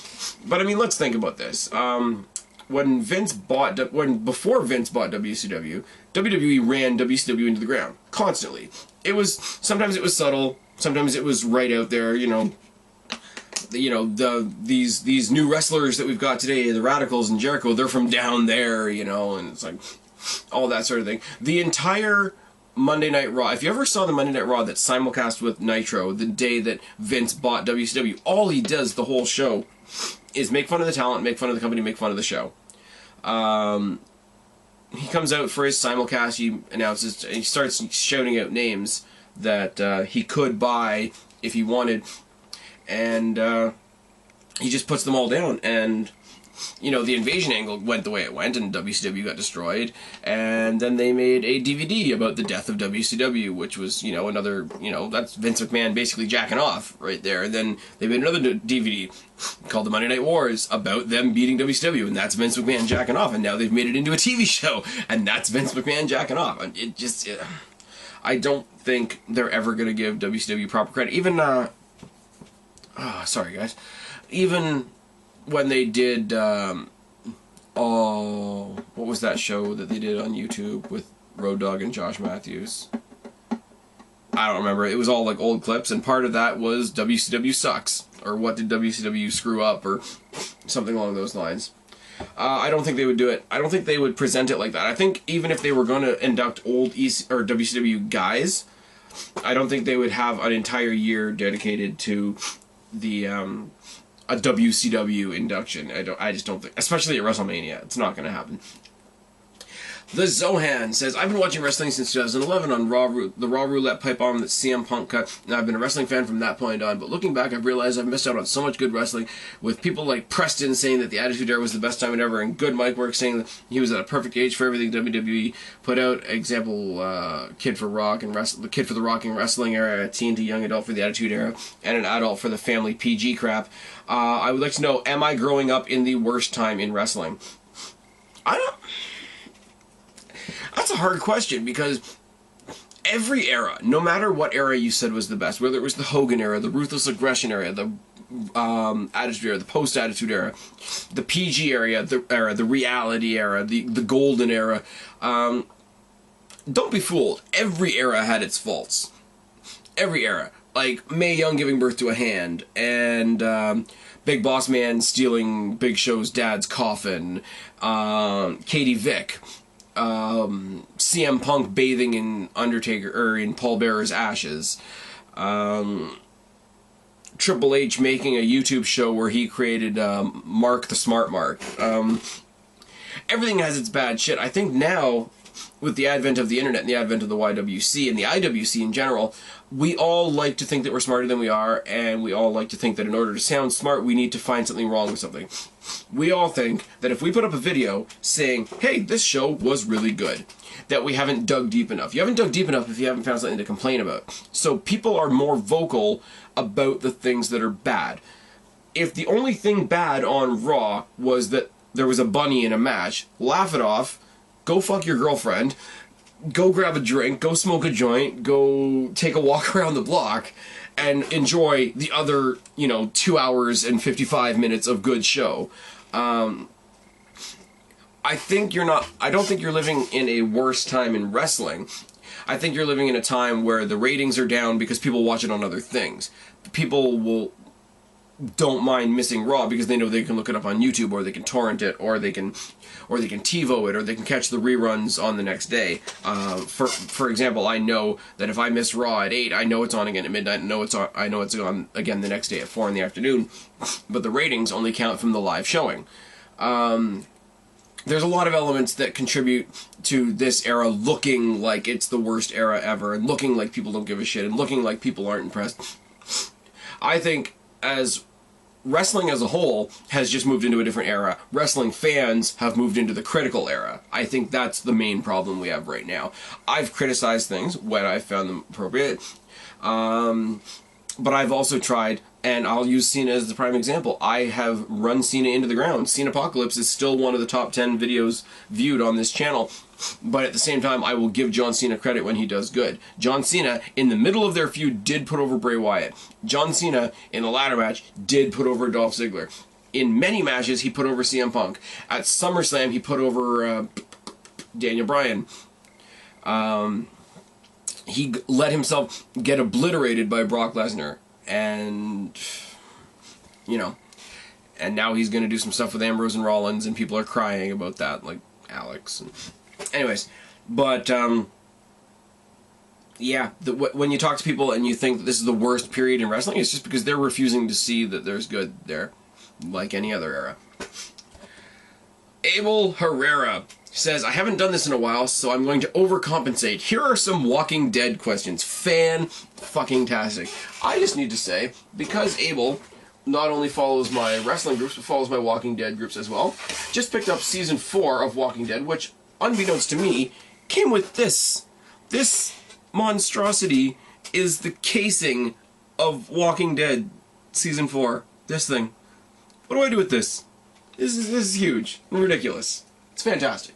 But I mean, let's think about this. Before Vince bought WCW, WWE ran WCW into the ground constantly. Sometimes it was subtle, sometimes it was right out there. These new wrestlers that we've got today, the Radicals and Jericho, they're from down there, and it's like all that sort of thing. The entire Monday Night Raw, if you ever saw the Monday Night Raw that's simulcast with Nitro the day that Vince bought WCW, all he does the whole show is make fun of the talent, make fun of the company, make fun of the show. He comes out for his simulcast, he starts shouting out names that he could buy if he wanted, and he just puts them all down, and the invasion angle went the way it went, and WCW got destroyed, and then they made a DVD about the death of WCW, which was, another, that's Vince McMahon basically jacking off right there, and then they made another DVD called The Monday Night Wars about them beating WCW, and that's Vince McMahon jacking off, and now they've made it into a TV show, and that's Vince McMahon jacking off, and I don't think they're ever going to give WCW proper credit, even, sorry guys, even when they did, what was that show that they did on YouTube with Road Dogg and Josh Matthews? I don't remember. It was all like old clips, and part of that was WCW sucks, or what did WCW screw up, or something along those lines. I don't think they would do it. I don't think they would present it like that. I think even if they were going to induct old or WCW guys, I don't think they would have an entire year dedicated to the a WCW induction. I just don't think, especially at WrestleMania, it's not going to happen. The Zohan says, I've been watching wrestling since 2011 on the Raw Roulette pipe bomb that CM Punk cut, and I've been a wrestling fan from that point on, but looking back, I've realized I've missed out on so much good wrestling, with people like Preston saying that the Attitude Era was the best time ever, and good mic work saying that he was at a perfect age for everything WWE put out. Example, Kid for Rock and the Kid for the Rock and Wrestling era, teen to young adult for the Attitude Era, and an adult for the family PG crap. I would like to know, am I growing up in the worst time in wrestling? That's a hard question, because every era, no matter what era you said was the best, whether it was the Hogan era, the Ruthless Aggression era, the Attitude Era, the Post-Attitude Era, the PG era, the Reality era, the Golden era, don't be fooled. Every era had its faults. Every era. Like Mae Young giving birth to a hand, and Big Boss Man stealing Big Show's dad's coffin, Katie Vick, CM Punk bathing in in Paul Bearer's ashes, Triple H making a YouTube show where he created Mark the Smart Mark. Everything has its bad shit. I think now, with the advent of the internet and the advent of the YWC and the IWC in general, we all like to think that we're smarter than we are, and we all like to think that in order to sound smart, we need to find something wrong with something. We all think that if we put up a video saying, hey, this show was really good, that we haven't dug deep enough. You haven't dug deep enough if you haven't found something to complain about. So people are more vocal about the things that are bad. If the only thing bad on Raw was that there was a bunny in a match, laugh it off, go fuck your girlfriend, go grab a drink, go smoke a joint, go take a walk around the block, and enjoy the other, 2 hours and 55 minutes of good show. I don't think you're living in a worse time in wrestling. I think you're living in a time where the ratings are down because people watch it on other things. People don't mind missing Raw because they know they can look it up on YouTube, or they can torrent it, or they can TiVo it, or they can catch the reruns on the next day. For example, I know that if I miss Raw at 8, I know it's on again at midnight. I know it's on again the next day at 4 in the afternoon. But the ratings only count from the live showing. There's a lot of elements that contribute to this era looking like it's the worst era ever, and looking like people don't give a shit, and looking like people aren't impressed. I think as wrestling as a whole has just moved into a different era, wrestling fans have moved into the critical era. I think that's the main problem we have right now. I've criticized things when I've found them appropriate, but I've also tried, and I'll use Cena as the prime example. I have run Cena into the ground. Cena Apocalypse is still one of the top 10 videos viewed on this channel, but at the same time, I will give John Cena credit when he does good. John Cena, in the middle of their feud, did put over Bray Wyatt. John Cena, in the ladder match, did put over Dolph Ziggler. In many matches, he put over CM Punk. At SummerSlam, he put over Daniel Bryan. He let himself get obliterated by Brock Lesnar. And, and now he's going to do some stuff with Ambrose and Rollins, and people are crying about that, like Alex. Anyways, but, yeah, when you talk to people and you think that this is the worst period in wrestling, it's just because they're refusing to see that there's good there, like any other era. Abel Herrera says, I haven't done this in a while, so I'm going to overcompensate. Here are some Walking Dead questions. Fan-fucking-tastic. I just need to say, because Abel not only follows my wrestling groups, but follows my Walking Dead groups as well, just picked up Season 4 of Walking Dead, which, unbeknownst to me, came with this. This monstrosity is the casing of Walking Dead Season 4. This thing. What do I do with this? This is huge and ridiculous. It's fantastic.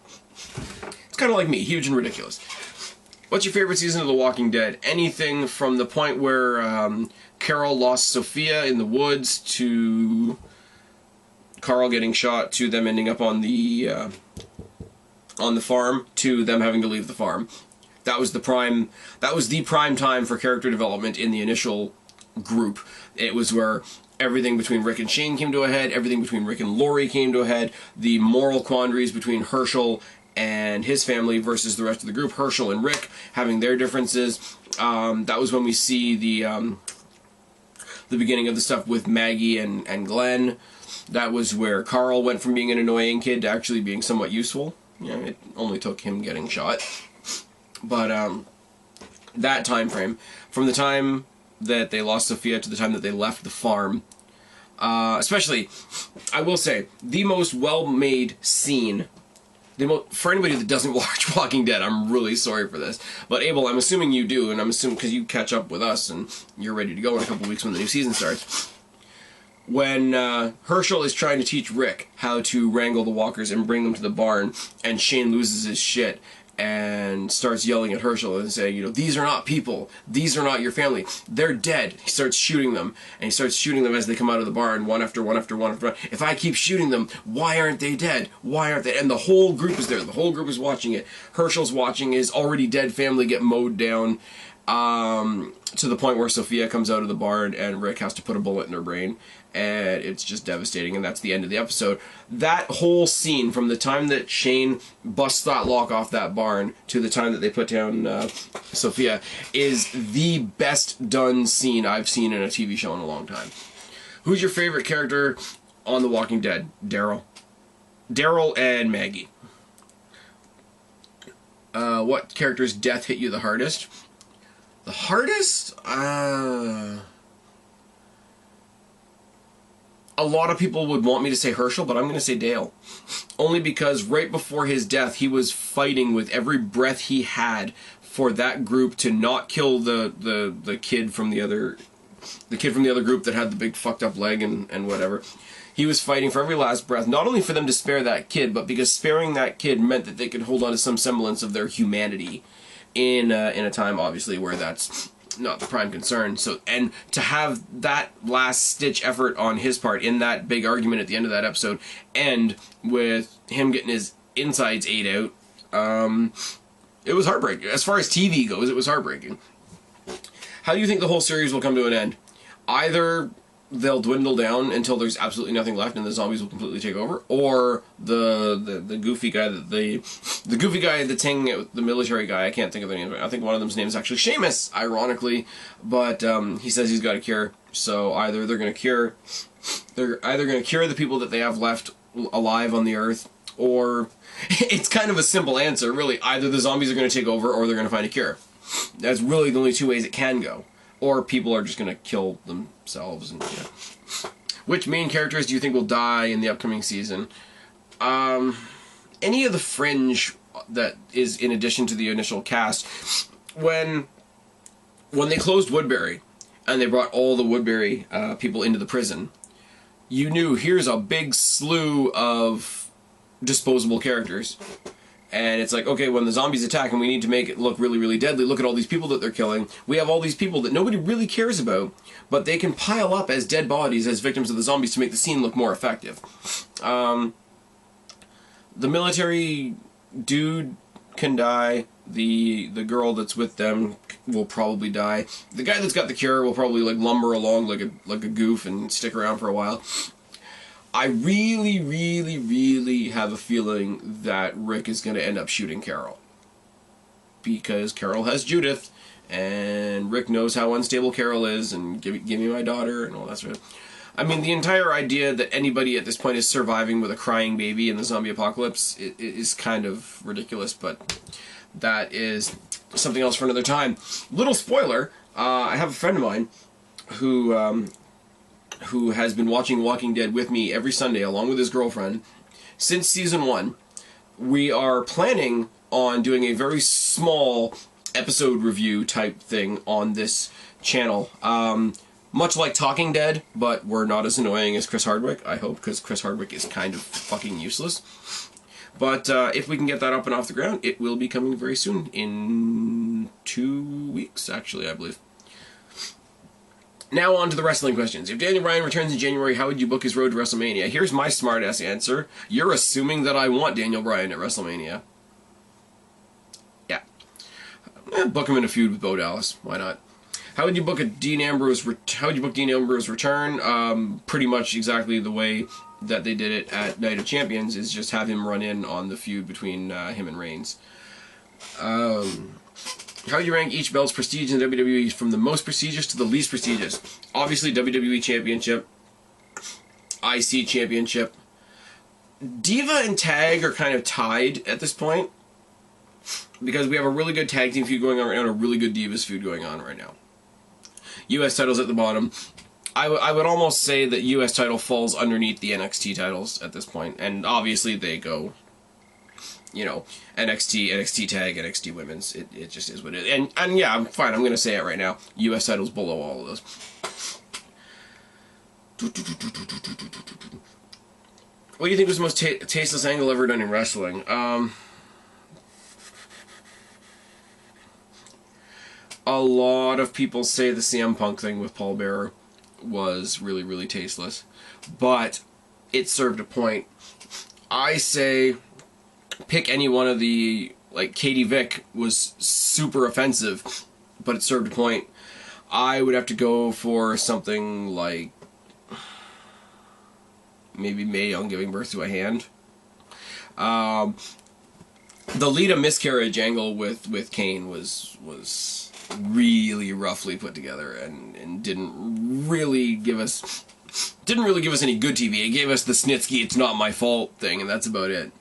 It's kind of like me, huge and ridiculous. What's your favorite season of The Walking Dead? Anything from the point where Carol lost Sophia in the woods, to Carl getting shot, to them ending up on the farm, to them having to leave the farm. That was the prime time for character development in the initial group. It was where everything between Rick and Shane came to a head, everything between Rick and Lori came to a head, the moral quandaries between Herschel and his family versus the rest of the group, Herschel and Rick having their differences. That was when we see the beginning of the stuff with Maggie and Glenn. That was where Carl went from being an annoying kid to actually being somewhat useful. You know, it only took him getting shot. But that time frame, from the time that they lost Sophia to the time that they left the farm, especially, I will say, the most well-made scene, for anybody that doesn't watch Walking Dead, I'm really sorry for this, but Abel, I'm assuming you do, and I'm assuming because you catch up with us and you're ready to go in a couple weeks when the new season starts. When Herschel is trying to teach Rick how to wrangle the walkers and bring them to the barn, and Shane loses his shit and starts yelling at Herschel and saying, you know, these are not people, these are not your family, they're dead. He starts shooting them, and he starts shooting them as they come out of the barn, one after one after one after one. If I keep shooting them, why aren't they dead? Why aren't they? And the whole group is there, the whole group is watching it. Herschel's watching his already dead family get mowed down, to the point where Sophia comes out of the barn and Rick has to put a bullet in her brain, and it's just devastating, and that's the end of the episode. That whole scene, from the time that Shane busts that lock off that barn to the time that they put down Sophia, is the best done scene I've seen in a TV show in a long time. Who's your favorite character on The Walking Dead? Daryl. Daryl and Maggie. What character's death hit you the hardest? The hardest? A lot of people would want me to say Herschel, but I'm going to say Dale. Only because right before his death, he was fighting with every breath he had for that group to not kill the kid from the other group that had the big fucked up leg and whatever. He was fighting for every last breath, not only for them to spare that kid, but because sparing that kid meant that they could hold on to some semblance of their humanity in a time, obviously, where that's not the prime concern. So, and to have that last-ditch effort on his part in that big argument at the end of that episode end with him getting his insides ate out, it was heartbreaking. As far as TV goes, it was heartbreaking. How do you think the whole series will come to an end? Either they'll dwindle down until there's absolutely nothing left and the zombies will completely take over, or the goofy guy the goofy guy that's hanging out with the military guy, I can't think of their name, I think one of them's name is actually Seamus, ironically, but he says he's got a cure, so either they're either going to cure the people that they have left alive on the earth, or it's kind of a simple answer, really. Either the zombies are going to take over or they're going to find a cure. That's really the only two ways it can go. Or people are just going to kill themselves. And yeah. Which main characters do you think will die in the upcoming season? Any of the fringe that is in addition to the initial cast. When they closed Woodbury and they brought all the Woodbury people into the prison, you knew here's a big slew of disposable characters. And it's like, okay, when the zombies attack and we need to make it look really, really deadly, look at all these people that they're killing. We have all these people that nobody really cares about, but they can pile up as dead bodies, as victims of the zombies, to make the scene look more effective. The military dude can die. The girl that's with them will probably die. The guy that's got the cure will probably like lumber along like a goof and stick around for a while. I really, really, really have a feeling that Rick is going to end up shooting Carol. Because Carol has Judith, and Rick knows how unstable Carol is, and give me my daughter, and all that sort of... I mean, the entire idea that anybody at this point is surviving with a crying baby in the zombie apocalypse is kind of ridiculous, but that is something else for another time. Little spoiler, I have a friend of mine who has been watching Walking Dead with me every Sunday, along with his girlfriend, since Season 1. We are planning on doing a very small episode review type thing on this channel. Much like Talking Dead, but we're not as annoying as Chris Hardwick, I hope, because Chris Hardwick is kind of fucking useless. But if we can get that up and off the ground, it will be coming very soon, in 2 weeks, actually, I believe. Now on to the wrestling questions. If Daniel Bryan returns in January, how would you book his road to WrestleMania? Here's my smart-ass answer. You're assuming that I want Daniel Bryan at WrestleMania. Yeah. Book him in a feud with Bo Dallas. Why not? How would you book Dean Ambrose return? Pretty much exactly the way that they did it at Night of Champions, is just have him run in on the feud between him and Reigns. How would you rank each belt's prestige in WWE from the most prestigious to the least prestigious? Obviously, WWE Championship, IC Championship. Diva and Tag are kind of tied at this point, because we have a really good tag team feud going on right now and a really good Divas feud going on right now. U.S. titles at the bottom. I would almost say that U.S. title falls underneath the NXT titles at this point, and obviously they go, you know, NXT Tag, NXT Women's. It just is what it is. And yeah, I'm fine. I'm going to say it right now. U.S. titles below all of those. What do you think was the most tasteless angle ever done in wrestling? A lot of people say the CM Punk thing with Paul Bearer was really, really tasteless, but it served a point. I say pick any one of the, like, Katie Vick was super offensive, but it served a point. I would have to go for something like maybe Mae Young giving birth to a hand. The Lita miscarriage angle with Kane was really roughly put together and didn't really give us any good TV. It gave us the Snitsky "it's not my fault" thing, and that's about it.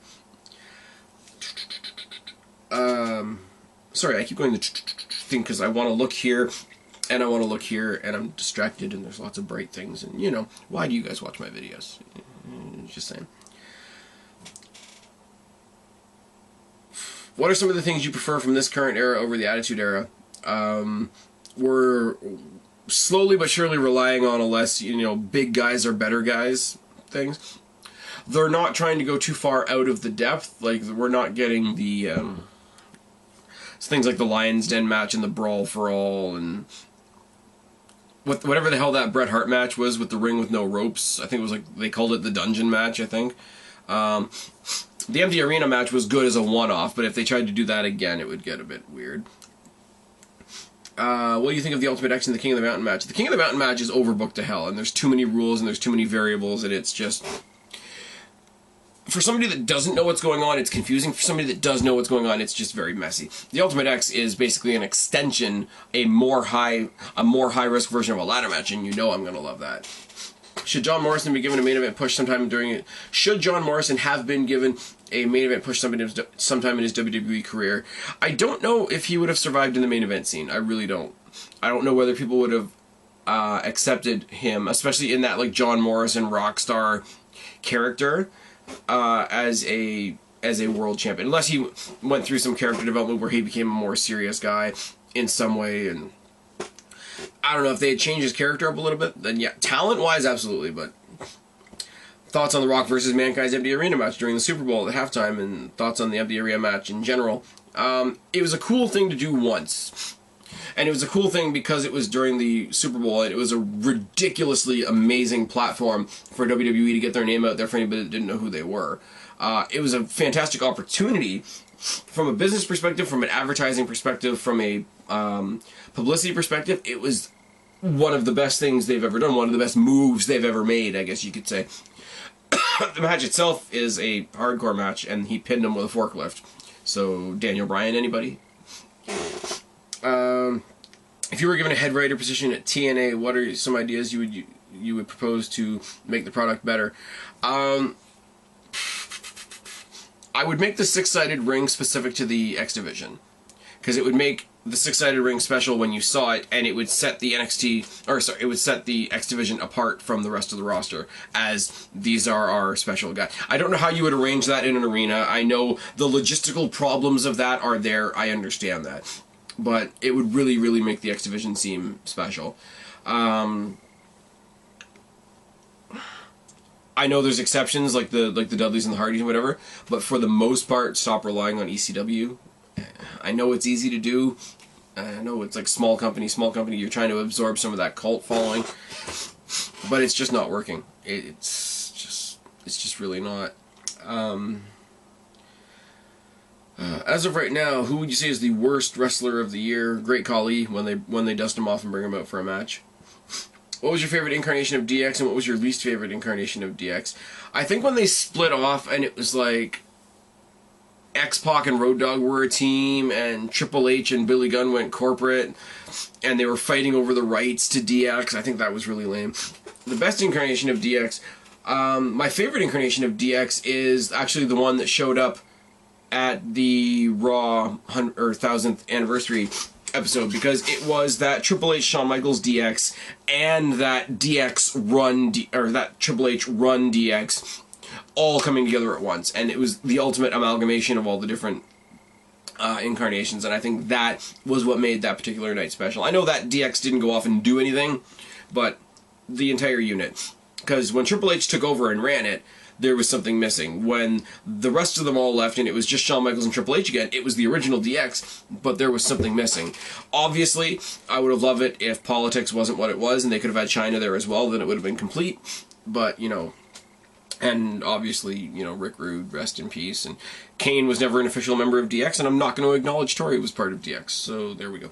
Sorry, I keep going the thing because I want to look here and I want to look here and I'm distracted and there's lots of bright things, and you know, why do you guys watch my videos? Just saying. What are some of the things you prefer from this current era over the Attitude Era? We're slowly but surely relying on a less, you know, big guys are better guys things. They're not trying to go too far out of the depth. Like, we're not getting the things like the Lion's Den match and the Brawl for All and whatever the hell that Bret Hart match was with the ring with no ropes. I think it was like, they called it the Dungeon match, I think. The Empty Arena match was good as a one-off, but if they tried to do that again, it would get a bit weird. What do you think of the Ultimate X and the King of the Mountain match? The King of the Mountain match is overbooked to hell, and there's too many rules and there's too many variables, and it's just... For somebody that doesn't know what's going on, it's confusing. For somebody that does know what's going on, it's just very messy. The Ultimate X is basically an extension, a more high-risk version of a ladder match, and you know I'm going to love that. Should John Morrison be given a main event push sometime during it? Should John Morrison have been given a main event push sometime in his WWE career? I don't know if he would have survived in the main event scene. I really don't. I don't know whether people would have accepted him, especially in that, like, John Morrison rockstar character, as a world champion, unless he went through some character development where he became a more serious guy in some way. And I don't know if they had changed his character up a little bit, then yeah, talent-wise, absolutely. But thoughts on The Rock versus Mankind's Empty Arena match during the Super Bowl at halftime, and thoughts on the Empty Arena match in general. It was a cool thing to do once. And it was a cool thing because it was during the Super Bowl, and it was a ridiculously amazing platform for WWE to get their name out there for anybody that didn't know who they were. It was a fantastic opportunity from a business perspective, from an advertising perspective, from a publicity perspective. It was one of the best things they've ever done, one of the best moves they've ever made, I guess you could say. The match itself is a hardcore match, and he pinned him with a forklift. So, Daniel Bryan, anybody? If you were given a head writer position at TNA, what are some ideas you would propose to make the product better? I would make the six-sided ring specific to the X Division, because it would make the six-sided ring special when you saw it, and it would set the it would set the X Division apart from the rest of the roster, as these are our special guys. I don't know how you would arrange that in an arena. I know the logistical problems of that are there. I understand that. But it would really, really make the X Division seem special. I know there's exceptions, like the Dudleys and the Hardys and whatever, but for the most part, stop relying on ECW. I know it's easy to do. I know it's like small company, you're trying to absorb some of that cult following, but it's just not working. It's just really not. As of right now, who would you say is the worst wrestler of the year? Great Khali, when they dust him off and bring him out for a match. What was your favorite incarnation of DX, and what was your least favorite incarnation of DX? I think when they split off and it was like X-Pac and Road Dogg were a team, and Triple H and Billy Gunn went corporate, and they were fighting over the rights to DX. I think that was really lame. The best incarnation of DX, my favorite incarnation of DX is actually the one that showed up at the Raw 1000th anniversary episode, because it was that Triple H Shawn Michaels DX and that DX run that Triple H run DX all coming together at once, and it was the ultimate amalgamation of all the different incarnations, and I think that was what made that particular night special. I know that DX didn't go off and do anything, but the entire unit, because when Triple H took over and ran it, there was something missing. When the rest of them all left and it was just Shawn Michaels and Triple H again, it was the original DX, but there was something missing. Obviously, I would have loved it if politics wasn't what it was and they could have had China there as well, then it would have been complete. But, you know, and obviously, you know, Rick Rude, rest in peace, and Kane was never an official member of DX, and I'm not going to acknowledge Tori was part of DX, so there we go.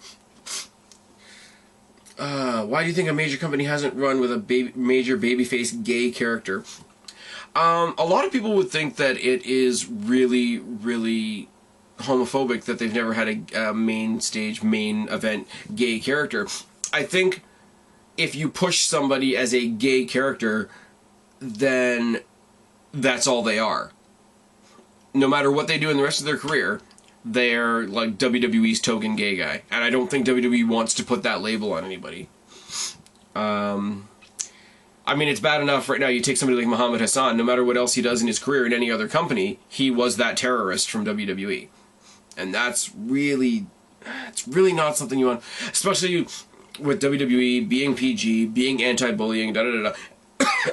Why do you think a major company hasn't run with a major babyface gay character? A lot of people would think that it is really, really homophobic that they've never had a main event gay character. I think if you push somebody as a gay character, then that's all they are. No matter what they do in the rest of their career, they're like WWE's token gay guy. And I don't think WWE wants to put that label on anybody. I mean, it's bad enough right now. You take somebody like Muhammad Hassan, no matter what else he does in his career in any other company, he was that terrorist from WWE. And that's really, it's really not something you want, especially with WWE being PG, being anti-bullying, da-da-da-da,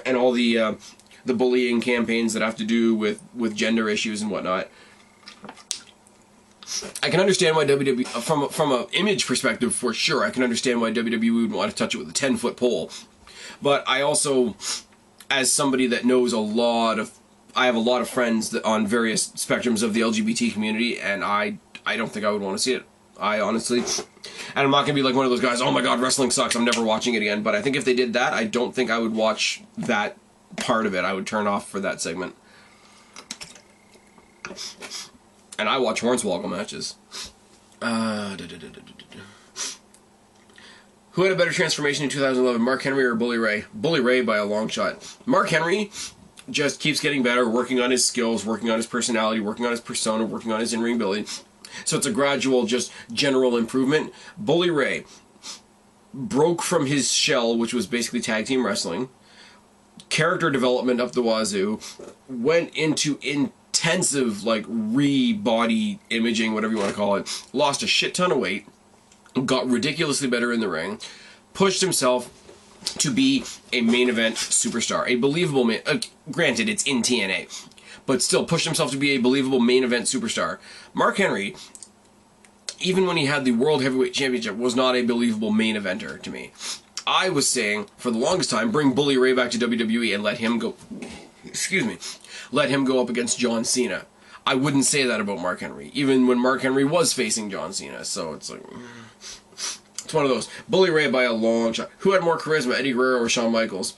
and all the bullying campaigns that have to do with gender issues and whatnot. I can understand why WWE, from an image perspective, for sure, I can understand why WWE would want to touch it with a 10-foot pole. But I also, as somebody that knows I have a lot of friends that on various spectrums of the LGBT community, and I don't think I would want to see it. I honestly, and I'm not going to be like one of those guys, oh my god, wrestling sucks, I'm never watching it again. But I think if they did that, I don't think I would watch that part of it. I would turn off for that segment. And I watch Hornswoggle matches. Who had a better transformation in 2011, Mark Henry or Bully Ray? Bully Ray by a long shot. Mark Henry just keeps getting better, working on his skills, working on his personality, working on his persona, working on his in-ring ability. So it's a gradual, just general improvement. Bully Ray broke from his shell, which was basically tag team wrestling, character development up the wazoo, went into intensive, like, re-body imaging, whatever you want to call it, lost a shit ton of weight, got ridiculously better in the ring, pushed himself to be a main event superstar, a believable granted, it's in TNA, but still pushed himself to be a believable main event superstar. Mark Henry, even when he had the World Heavyweight Championship, was not a believable main eventer to me. I was saying, for the longest time, bring Bully Ray back to WWE and let him go, let him go up against John Cena. I wouldn't say that about Mark Henry, even when Mark Henry was facing John Cena, so it's like, it's one of those. Bully Ray by a long shot. Who had more charisma, Eddie Guerrero or Shawn Michaels?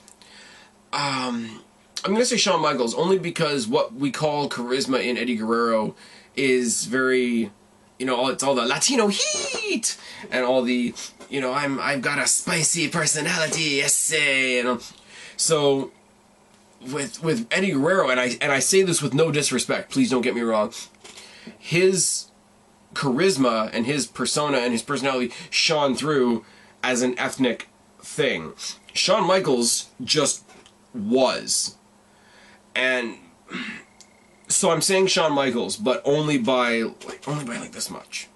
I'm going to say Shawn Michaels, only because what we call charisma in Eddie Guerrero is very, you know, it's all the Latino heat, and all the, you know, I've got a spicy personality, yes, and so with Eddie Guerrero, and I say this with no disrespect, please don't get me wrong, his charisma and his persona and his personality shone through as an ethnic thing. Shawn Michaels just was. And so I'm saying Shawn Michaels, but only by like this much.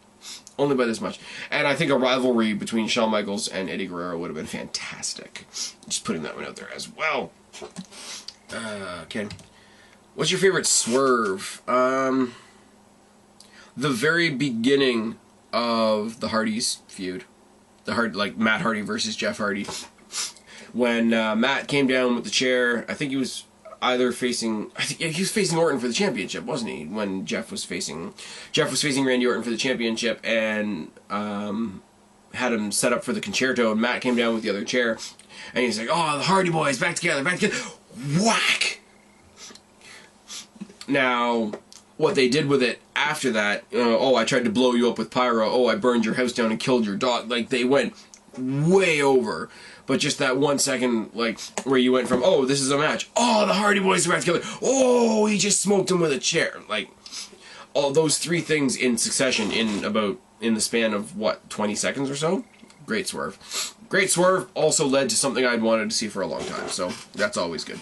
Only by this much. And I think a rivalry between Shawn Michaels and Eddie Guerrero would have been fantastic. Just putting that one out there as well. Okay. What's your favorite swerve? The very beginning of the Hardys feud. Like Matt Hardy versus Jeff Hardy. When Matt came down with the chair, I think he was either facing, I think he was facing Orton for the championship, wasn't he? When Jeff was facing Randy Orton for the championship, and had him set up for the concerto, and Matt came down with the other chair, and he's like, "Oh, the Hardy Boys back together, whack." Now, what they did with it after that, oh, I tried to blow you up with pyro, oh, I burned your house down and killed your dog, like, they went way over. But just that 1 second, like, where you went from, oh, this is a match, oh, the Hardy Boys are back together, oh, he just smoked him with a chair, like, all those three things in succession in the span of, what, 20 seconds or so? Great swerve. Great swerve also led to something I'd wanted to see for a long time, so that's always good.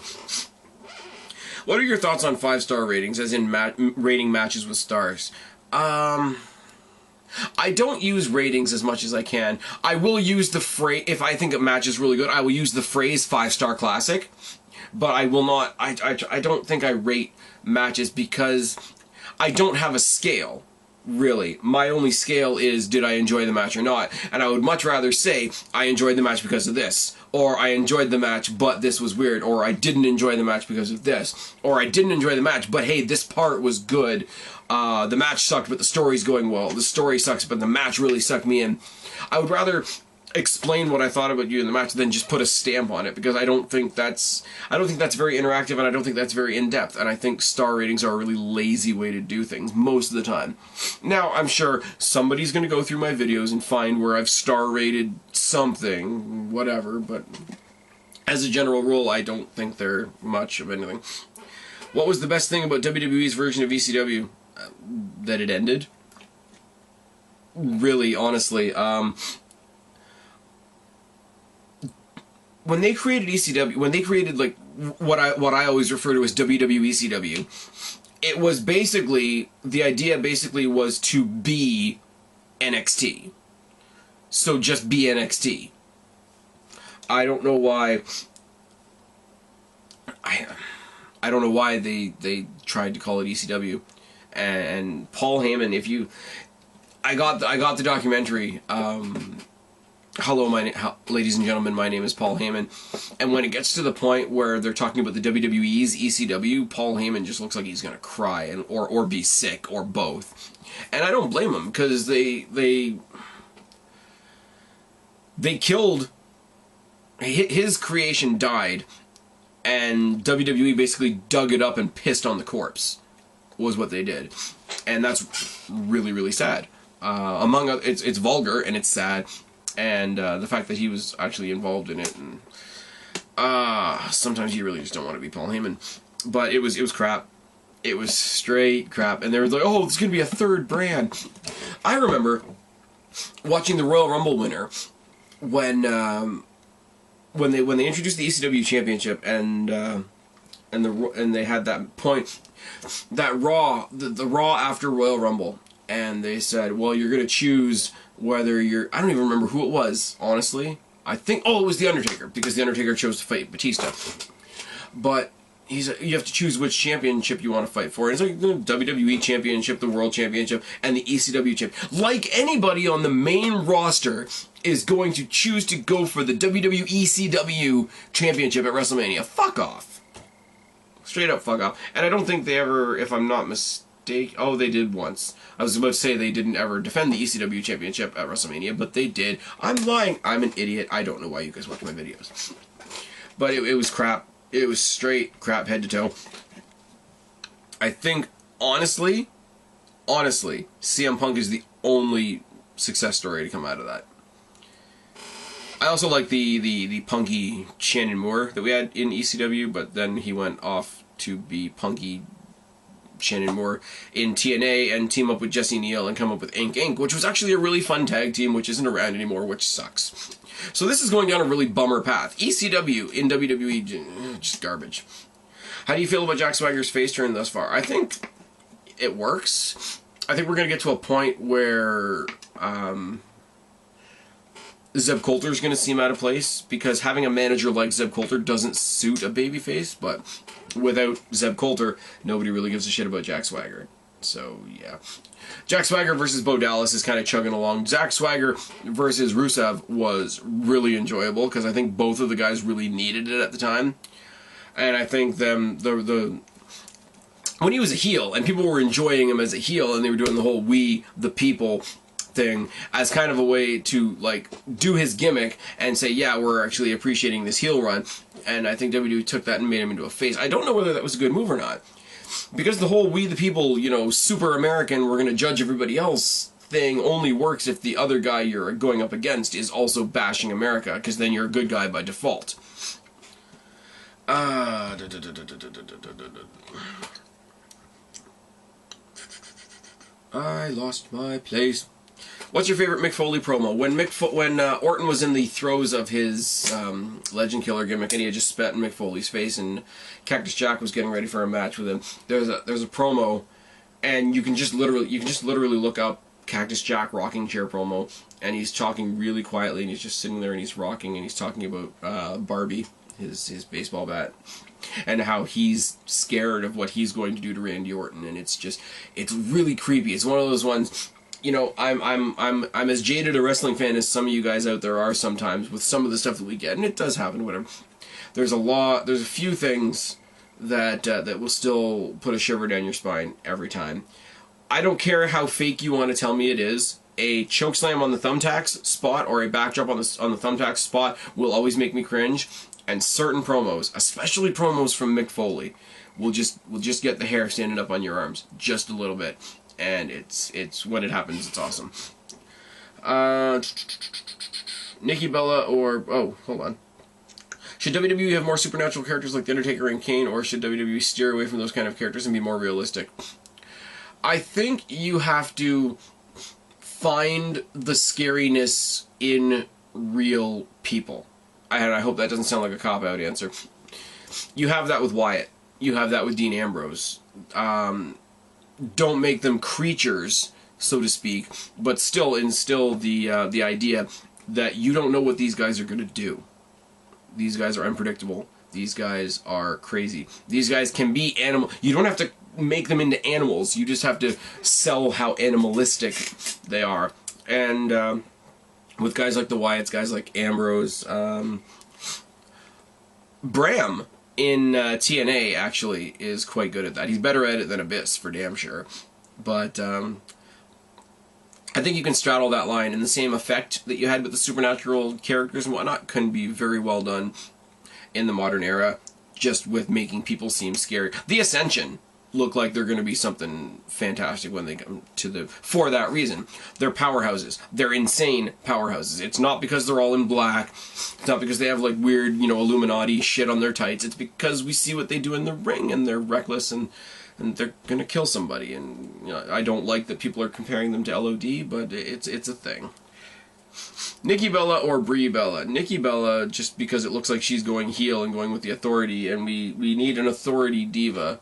What are your thoughts on 5-star ratings, as in rating matches with stars? I don't use ratings as much as I can. I will use the phrase, if I think a match is really good, I will use the phrase 5-star classic, but I will not, I don't think I rate matches because I don't have a scale, really. My only scale is, did I enjoy the match or not? And I would much rather say, I enjoyed the match because of this, or I enjoyed the match, but this was weird, or I didn't enjoy the match because of this, or I didn't enjoy the match, but hey, this part was good. The match sucked, but the story's going well. The story sucks, but the match really sucked me in. I would rather explain what I thought about you in the match than just put a stamp on it, because I don't think that's very interactive, and I don't think that's very in-depth, and I think star ratings are a really lazy way to do things most of the time. Now, I'm sure somebody's going to go through my videos and find where I've star rated something, whatever, but as a general rule, I don't think they're much of anything. What was the best thing about WWE's version of ECW? That it ended. Really, honestly, when they created ECW, when they created, like, what I always refer to as WWECW, it was basically, the idea basically was to be NXT. So just be NXT. I don't know why. I don't know why they tried to call it ECW. And Paul Heyman, I got the documentary. Hello, ladies and gentlemen, my name is Paul Heyman. And when it gets to the point where they're talking about the WWE's ECW, Paul Heyman just looks like he's gonna cry or be sick, or both. And I don't blame him, because they killed, his creation died, and WWE basically dug it up and pissed on the corpse, was what they did. And that's really, really sad. Among other, it's vulgar and it's sad, and the fact that he was actually involved in it, and sometimes you really just don't want to be Paul Heyman. But it was crap. It was straight crap. And they were like, oh, there's gonna be a third brand. I remember watching the Royal Rumble winner when they introduced the ECW Championship, and they had that point, that Raw, the Raw after Royal Rumble, and they said, well, you're gonna choose whether you're, I don't even remember who it was, honestly. I think, oh, it was The Undertaker, because The Undertaker chose to fight Batista. But you have to choose which championship you want to fight for. And it's like the WWE Championship, the World Championship, and the ECW Championship. Like anybody on the main roster is going to choose to go for the WWE ECW Championship at WrestleMania. Fuck off. Straight up fuck off. And I don't think they ever, if I'm not mistaken, oh, they did once. I was about to say they didn't ever defend the ECW Championship at WrestleMania, but they did. I'm lying. I'm an idiot. I don't know why you guys watch my videos. But it was crap. It was straight crap head to toe. I think, honestly, CM Punk is the only success story to come out of that. I also like the punky Shannon Moore that we had in ECW, but then he went off to be punky Shannon Moore in TNA and team up with Jesse Neal and come up with Inc., which was actually a really fun tag team, which isn't around anymore, which sucks. So this is going down a really bummer path. ECW in WWE, just garbage. How do you feel about Jack Swagger's face turn thus far? I think it works. I think we're going to get to a point where Zeb Coulter's going to seem out of place, because having a manager like Zeb Coulter doesn't suit a babyface, but without Zeb Coulter, nobody really gives a shit about Jack Swagger. So, yeah. Jack Swagger versus Bo Dallas is kind of chugging along. Jack Swagger versus Rusev was really enjoyable, because I think both of the guys really needed it at the time. And I think the when he was a heel, and people were enjoying him as a heel, and they were doing the whole "we the people" thing as kind of a way to like do his gimmick and say, yeah, we're actually appreciating this heel run. And I think WWE took that and made him into a face. I don't know whether that was a good move or not, because the whole "we the people," you know, super American, we're going to judge everybody else thing only works if the other guy you're going up against is also bashing America, because then you're a good guy by default. I lost my place. What's your favorite Mick Foley promo? When Orton was in the throes of his Legend Killer gimmick, and he had just spat in Mick Foley's face, and Cactus Jack was getting ready for a match with him. There's a promo, and you can just literally look up Cactus Jack rocking chair promo, and he's talking really quietly, and he's just sitting there and he's rocking, and he's talking about Barbie, his baseball bat, and how he's scared of what he's going to do to Randy Orton, and it's really creepy. It's one of those ones, you know, I'm as jaded a wrestling fan as some of you guys out there are sometimes with some of the stuff that we get, and it does happen, whatever. There's a few things that will still put a shiver down your spine every time. I don't care how fake you want to tell me it is. A chokeslam on the thumbtacks spot or a backdrop on the thumbtacks spot will always make me cringe. And certain promos, especially promos from Mick Foley, will just get the hair standing up on your arms just a little bit. And it's when it happens, it's awesome. Nikki Bella or hold on. Should WWE have more supernatural characters like The Undertaker and Kane, or should WWE steer away from those kind of characters and be more realistic? I think you have to find the scariness in real people. And I hope that doesn't sound like a cop-out answer. You have that with Wyatt. You have that with Dean Ambrose. Don't make them creatures, so to speak, but still instill the idea that you don't know what these guys are going to do. These guys are unpredictable. These guys are crazy. These guys can be animal. You don't have to make them into animals. You just have to sell how animalistic they are. And with guys like the Wyatts, guys like Ambrose, Bram in TNA actually is quite good at that. He's better at it than Abyss, for damn sure. But I think you can straddle that line, and the same effect that you had with the supernatural characters and whatnot can be very well done in the modern era, just with making people seem scary. The Ascension look like they're going to be something fantastic when they come to for that reason. They're powerhouses. They're insane powerhouses. It's not because they're all in black. It's not because they have like weird, you know, Illuminati shit on their tights. It's because we see what they do in the ring, and they're reckless, and they're going to kill somebody. And you know, I don't like that people are comparing them to LOD, but it's a thing. Nikki Bella or Brie Bella? Nikki Bella, just because it looks like she's going heel and going with the Authority, and we need an Authority diva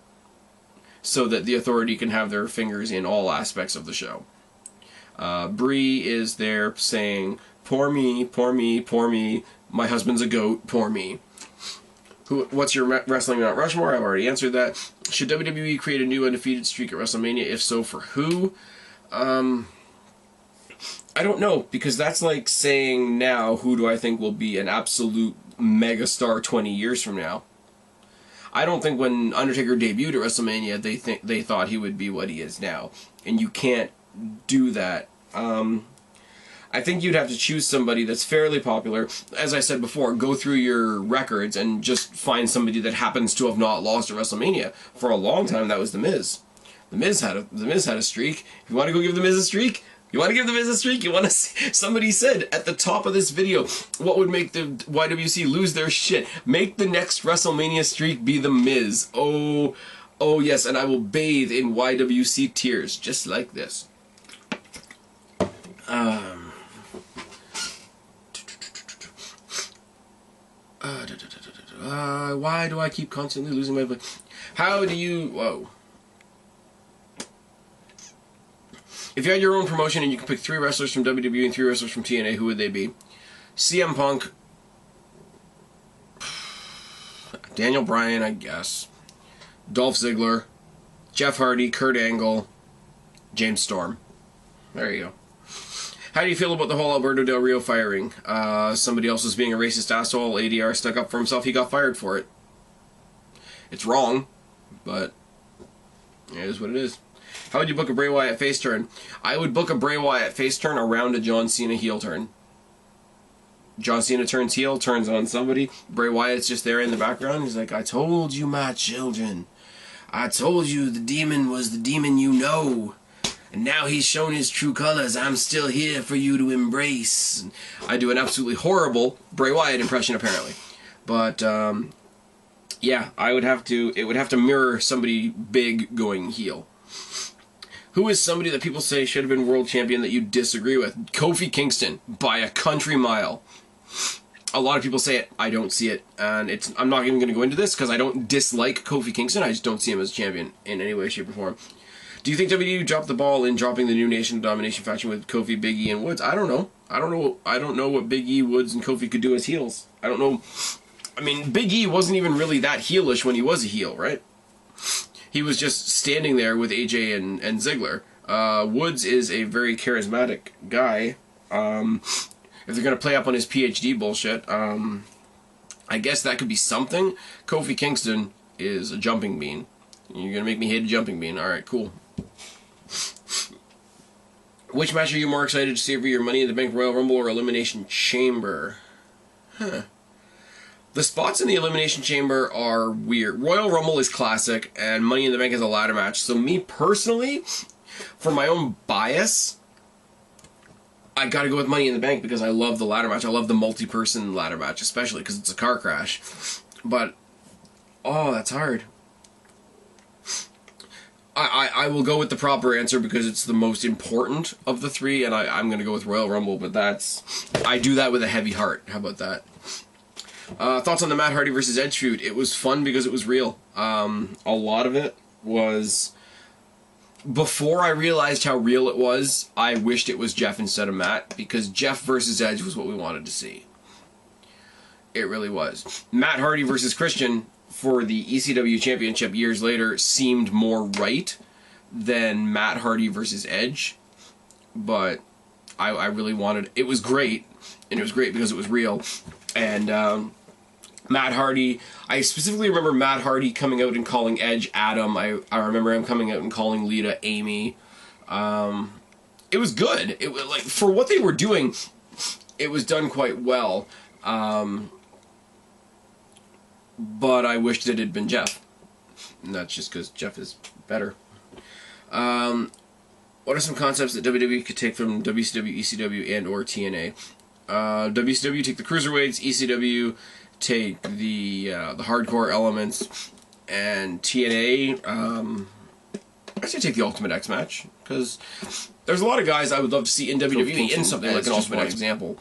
so that the Authority can have their fingers in all aspects of the show. Brie is there saying, poor me, poor me, poor me, my husband's a goat, poor me. What's your wrestling Mount Rushmore? I've already answered that. Should WWE create a new undefeated streak at WrestleMania? If so, for who? I don't know, because that's like saying now, who do I think will be an absolute megastar 20 years from now? I don't think when Undertaker debuted at WrestleMania, they thought he would be what he is now, and you can't do that. I think you'd have to choose somebody that's fairly popular. As I said before, go through your records and just find somebody that happens to have not lost at WrestleMania. For a long time, that was The Miz. The Miz had a streak. If you want to go give The Miz a streak, you want to give The Miz a streak? You want to see, somebody said at the top of this video, what would make the YWC lose their shit? Make the next WrestleMania streak be The Miz. Oh yes, and I will bathe in YWC tears, just like this. Why do I keep constantly losing my voice? How do you... Whoa. If you had your own promotion and you could pick 3 wrestlers from WWE and 3 wrestlers from TNA, who would they be? CM Punk, Daniel Bryan, I guess, Dolph Ziggler, Jeff Hardy, Kurt Angle, James Storm. There you go. How do you feel about the whole Alberto Del Rio firing? Somebody else was being a racist asshole. ADR stuck up for himself. He got fired for it. It's wrong, but it is what it is. How would you book a Bray Wyatt face turn? I would book a Bray Wyatt face turn around a John Cena heel turn. John Cena turns heel, turns on somebody. Bray Wyatt's just there in the background. He's like, I told you, my children. I told you the demon was the demon you know. And now he's shown his true colors. I'm still here for you to embrace. I do an absolutely horrible Bray Wyatt impression, apparently. But, yeah, it would have to mirror somebody big going heel. Who is somebody that people say should have been world champion that you disagree with? Kofi Kingston, by a country mile. A lot of people say it. I don't see it. And I'm not even going to go into this because I don't dislike Kofi Kingston. I just don't see him as a champion in any way, shape, or form. Do you think WWE dropped the ball in dropping the new Nation of Domination faction with Kofi, Big E, and Woods? I don't know. I don't know what Big E, Woods, and Kofi could do as heels. I don't know. I mean, Big E wasn't even really that heelish when he was a heel, right? He was just standing there with AJ and Ziggler. Woods is a very charismatic guy. If they're going to play up on his PhD bullshit, I guess that could be something. Kofi Kingston is a jumping bean. You're going to make me hate a jumping bean. Alright, cool. Which match are you more excited to see for your Money in the Bank Royal Rumble or Elimination Chamber? Huh. The spots in the Elimination Chamber are weird. Royal Rumble is classic, and Money in the Bank is a ladder match. So me personally, for my own bias, I gotta go with Money in the Bank because I love the ladder match. I love the multi-person ladder match, especially because it's a car crash. But, oh, that's hard. I will go with the proper answer because it's the most important of the three, and I'm going to go with Royal Rumble, but I do that with a heavy heart. How about that? Thoughts on the Matt Hardy versus Edge feud? It was fun because it was real. A lot of it was... Before I realized how real it was, I wished it was Jeff instead of Matt, because Jeff versus Edge was what we wanted to see. It really was. Matt Hardy versus Christian for the ECW Championship years later seemed more right than Matt Hardy versus Edge, but I really wanted... It was great, and it was great because it was real, and Matt Hardy... I specifically remember Matt Hardy coming out and calling Edge Adam. I remember him coming out and calling Lita Amy. It was good. It was, like, for what they were doing, it was done quite well. But I wished it had been Jeff. And that's just because Jeff is better. What are some concepts that WWE could take from WCW, ECW, and or TNA? WCW take the cruiserweights, ECW take the hardcore elements, and TNA, I say take the Ultimate X match, because there's a lot of guys I would love to see in WWE in something like an Ultimate X example.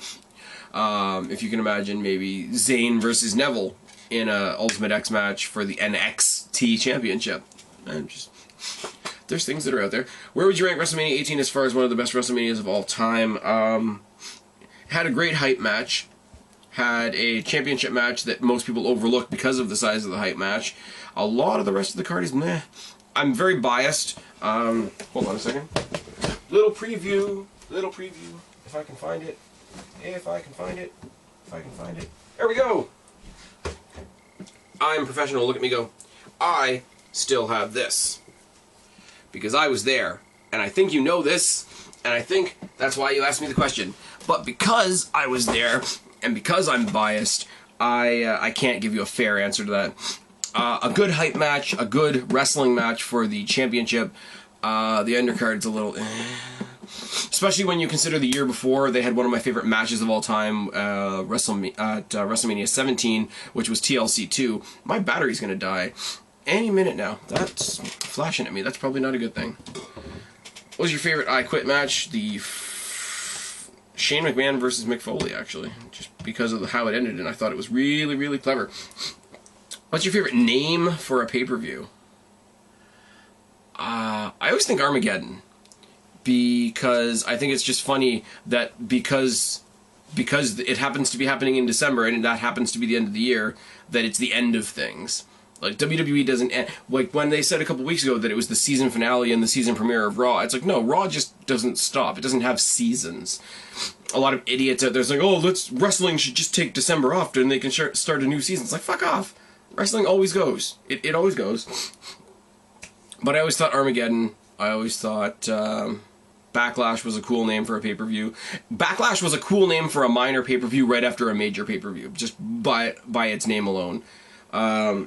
If you can imagine maybe Zayn versus Neville in a Ultimate X match for the NXT Championship. And just, there's things that are out there. Where would you rank WrestleMania 18 as far as one of the best WrestleManias of all time? Had a great hype match. Had a championship match that most people overlooked because of the size of the hype match. A lot of the rest of the card is meh. I'm very biased. Hold on a second. Little preview. If I can find it. If I can find it. There we go. I'm professional. Look at me go. I still have this. Because I was there. And I think you know this. And I think that's why you asked me the question. But because I was there... and because I'm biased, I can't give you a fair answer to that. A good hype match, a good wrestling match for the championship. The undercard's a little... Especially when you consider the year before, they had one of my favorite matches of all time, WrestleMania 17, which was TLC 2. My battery's going to die any minute now. That's flashing at me. That's probably not a good thing. What was your favorite I Quit match? The... Shane McMahon versus Mick Foley, actually, just because of how it ended, and I thought it was really, really clever. What's your favorite name for a pay-per-view? I always think Armageddon, because I think it's just funny that because it happens to be happening in December, and that happens to be the end of the year, that it's the end of things. Like, WWE doesn't end... Like, when they said a couple weeks ago that it was the season finale and the season premiere of Raw, it's like, no, Raw just doesn't stop. It doesn't have seasons. A lot of idiots out there saying, oh, wrestling should just take December off and they can start a new season. It's like, fuck off. Wrestling always goes. It always goes. But I always thought Armageddon, I always thought Backlash was a cool name for a pay-per-view. Backlash was a cool name for a minor pay-per-view right after a major pay-per-view, just by its name alone. I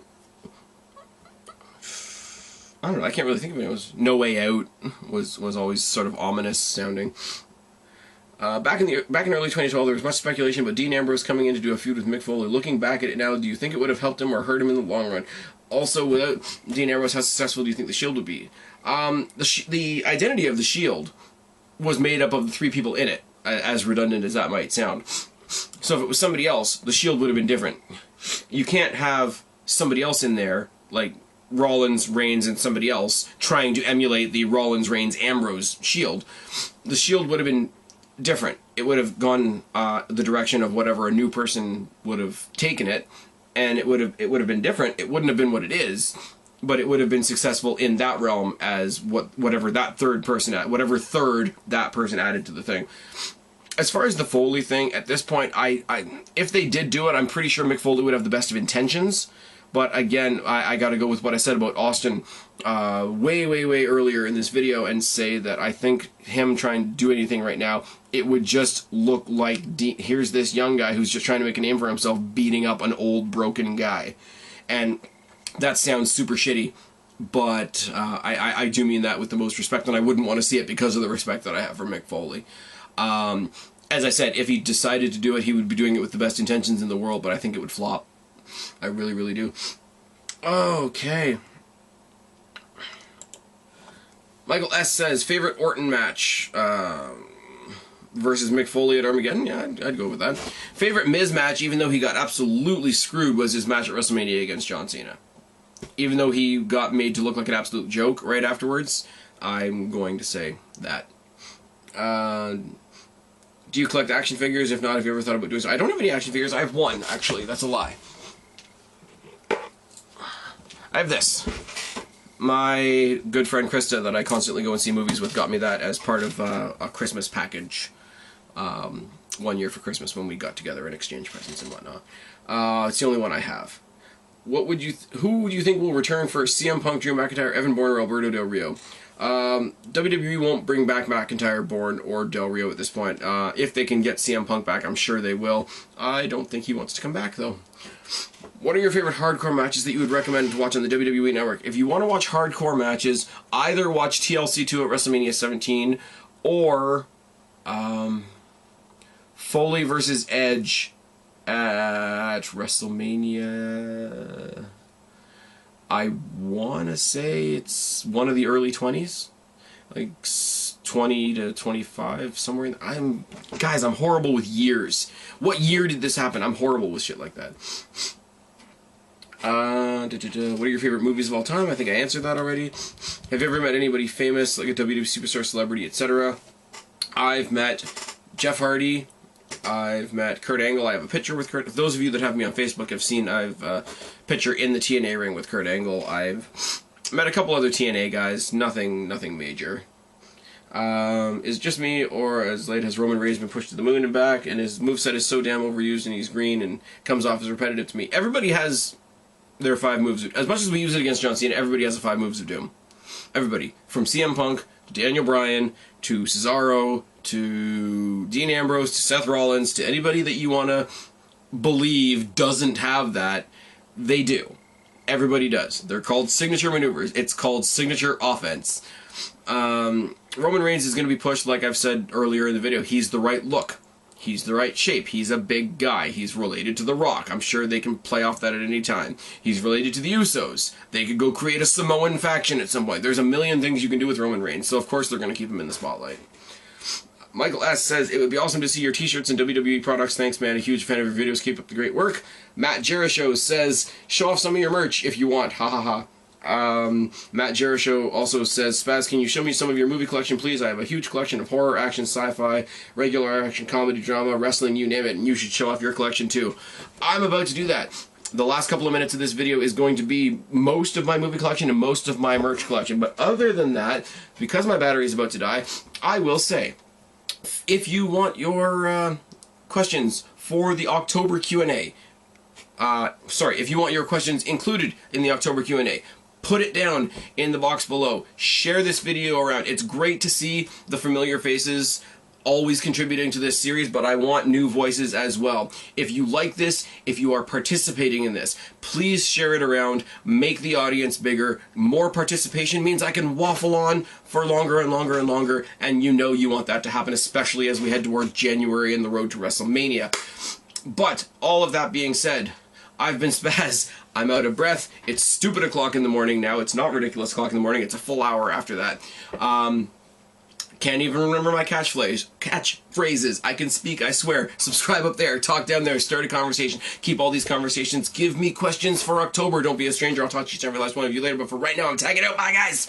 don't know, I can't really think of it. It was No Way Out was always sort of ominous sounding. Back in early 2012, there was much speculation about Dean Ambrose coming in to do a feud with Mick Foley. Looking back at it now, do you think it would have helped him or hurt him in the long run? Also, without Dean Ambrose, how successful do you think the Shield would be? The identity of the Shield was made up of the 3 people in it, as redundant as that might sound. So if it was somebody else, the Shield would have been different. You can't have somebody else in there, like Rollins, Reigns, and somebody else, trying to emulate the Rollins, Reigns, Ambrose Shield. The Shield would have been different. It would have gone the direction of whatever a new person would have taken it, and it would have been different. It wouldn't have been what it is, but it would have been successful in that realm as whatever that third person that person added to the thing. As far as the Foley thing, at this point, if they did do it, I'm pretty sure Mick Foley would have the best of intentions. But again, I got to go with what I said about Austin way earlier in this video and say that I think him trying to do anything right now, it would just look like here's this young guy who's just trying to make a name for himself beating up an old broken guy. And that sounds super shitty, but I do mean that with the most respect, and I wouldn't want to see it because of the respect that I have for Mick Foley. As I said, if he decided to do it, he would be doing it with the best intentions in the world, but I think it would flop. I really do. Okay. Michael S. says, favorite Orton match versus Mick Foley at Armageddon? Yeah, I'd go with that. Favorite Miz match, even though he got absolutely screwed, was his match at WrestleMania against John Cena. Even though he got made to look like an absolute joke right afterwards, I'm going to say that. Do you collect action figures? If not, have you ever thought about doing so? I don't have any action figures. I have one, actually. That's a lie. I have this. My good friend Krista, that I constantly go and see movies with, got me that as part of a Christmas package. 1 year for Christmas when we got together and exchanged presents and whatnot. It's the only one I have. Who would you think will return first? CM Punk, Drew McIntyre, Evan Bourne, or Alberto Del Rio? WWE won't bring back McIntyre, Bourne, or Del Rio at this point. If they can get CM Punk back, I'm sure they will. I don't think he wants to come back, though. What are your favorite hardcore matches that you would recommend to watch on the WWE Network? If you want to watch hardcore matches, either watch TLC 2 at WrestleMania 17 or Foley versus Edge at WrestleMania. I want to say it's one of the early 20s. Like 20 to 25, somewhere in guys, I'm horrible with years. What year did this happen? I'm horrible with shit like that. What are your favorite movies of all time? I think I answered that already. Have you ever met anybody famous, like a WWE superstar, celebrity, etc.? I've met Jeff Hardy. I've met Kurt Angle. I have a picture with Kurt. Those of you that have me on Facebook have seen I've a picture in the TNA ring with Kurt Angle. I've met a couple other TNA guys. Nothing major. Is it just me, or as late has Roman Reigns been pushed to the moon and back, and his moveset is so damn overused and he's green and comes off as repetitive to me? Everybody has their 5 moves. As much as we use it against John Cena, everybody has the 5 moves of doom. Everybody. From CM Punk to Daniel Bryan to Cesaro to Dean Ambrose to Seth Rollins to anybody that you want to believe doesn't have that, they do. Everybody does. They're called signature maneuvers. It's called signature offense. Roman Reigns is going to be pushed, like I've said earlier in the video. He's the right look. He's the right shape. He's a big guy. He's related to The Rock. I'm sure they can play off that at any time. He's related to the Usos. They could go create a Samoan faction at some point. There's a million things you can do with Roman Reigns, so of course they're going to keep him in the spotlight. Michael S. says, it would be awesome to see your t-shirts and WWE products. Thanks, man. A huge fan of your videos. Keep up the great work. Matt Jericho says, show off some of your merch if you want. Ha ha ha. Matt Jericho also says, Spaz, can you show me some of your movie collection, please? I have a huge collection of horror, action, sci-fi, regular action, comedy, drama, wrestling, you name it, and you should show off your collection too. I'm about to do that. The last couple of minutes of this video is going to be most of my movie collection and most of my merch collection. But other than that, because my battery is about to die, I will say, if you want your questions for the October Q&A, if you want your questions included in the October Q&A, put it down in the box below. Share this video around. It's great to see the familiar faces always contributing to this series, but I want new voices as well. If you like this, if you are participating in this, please share it around, make the audience bigger. More participation means I can waffle on for longer and longer and longer, and you know you want that to happen, especially as we head towards January and the road to WrestleMania. But all of that being said, I've been Spaz. I'm out of breath. It's stupid o'clock in the morning now. It's not ridiculous o'clock in the morning. It's a full hour after that. Can't even remember my catchphrases. I can speak, I swear. Subscribe up there, talk down there, start a conversation. Keep all these conversations. Give me questions for October. Don't be a stranger. I'll talk to each and every last one of you later. But for right now, I'm tagging out. Bye, guys.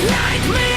Like me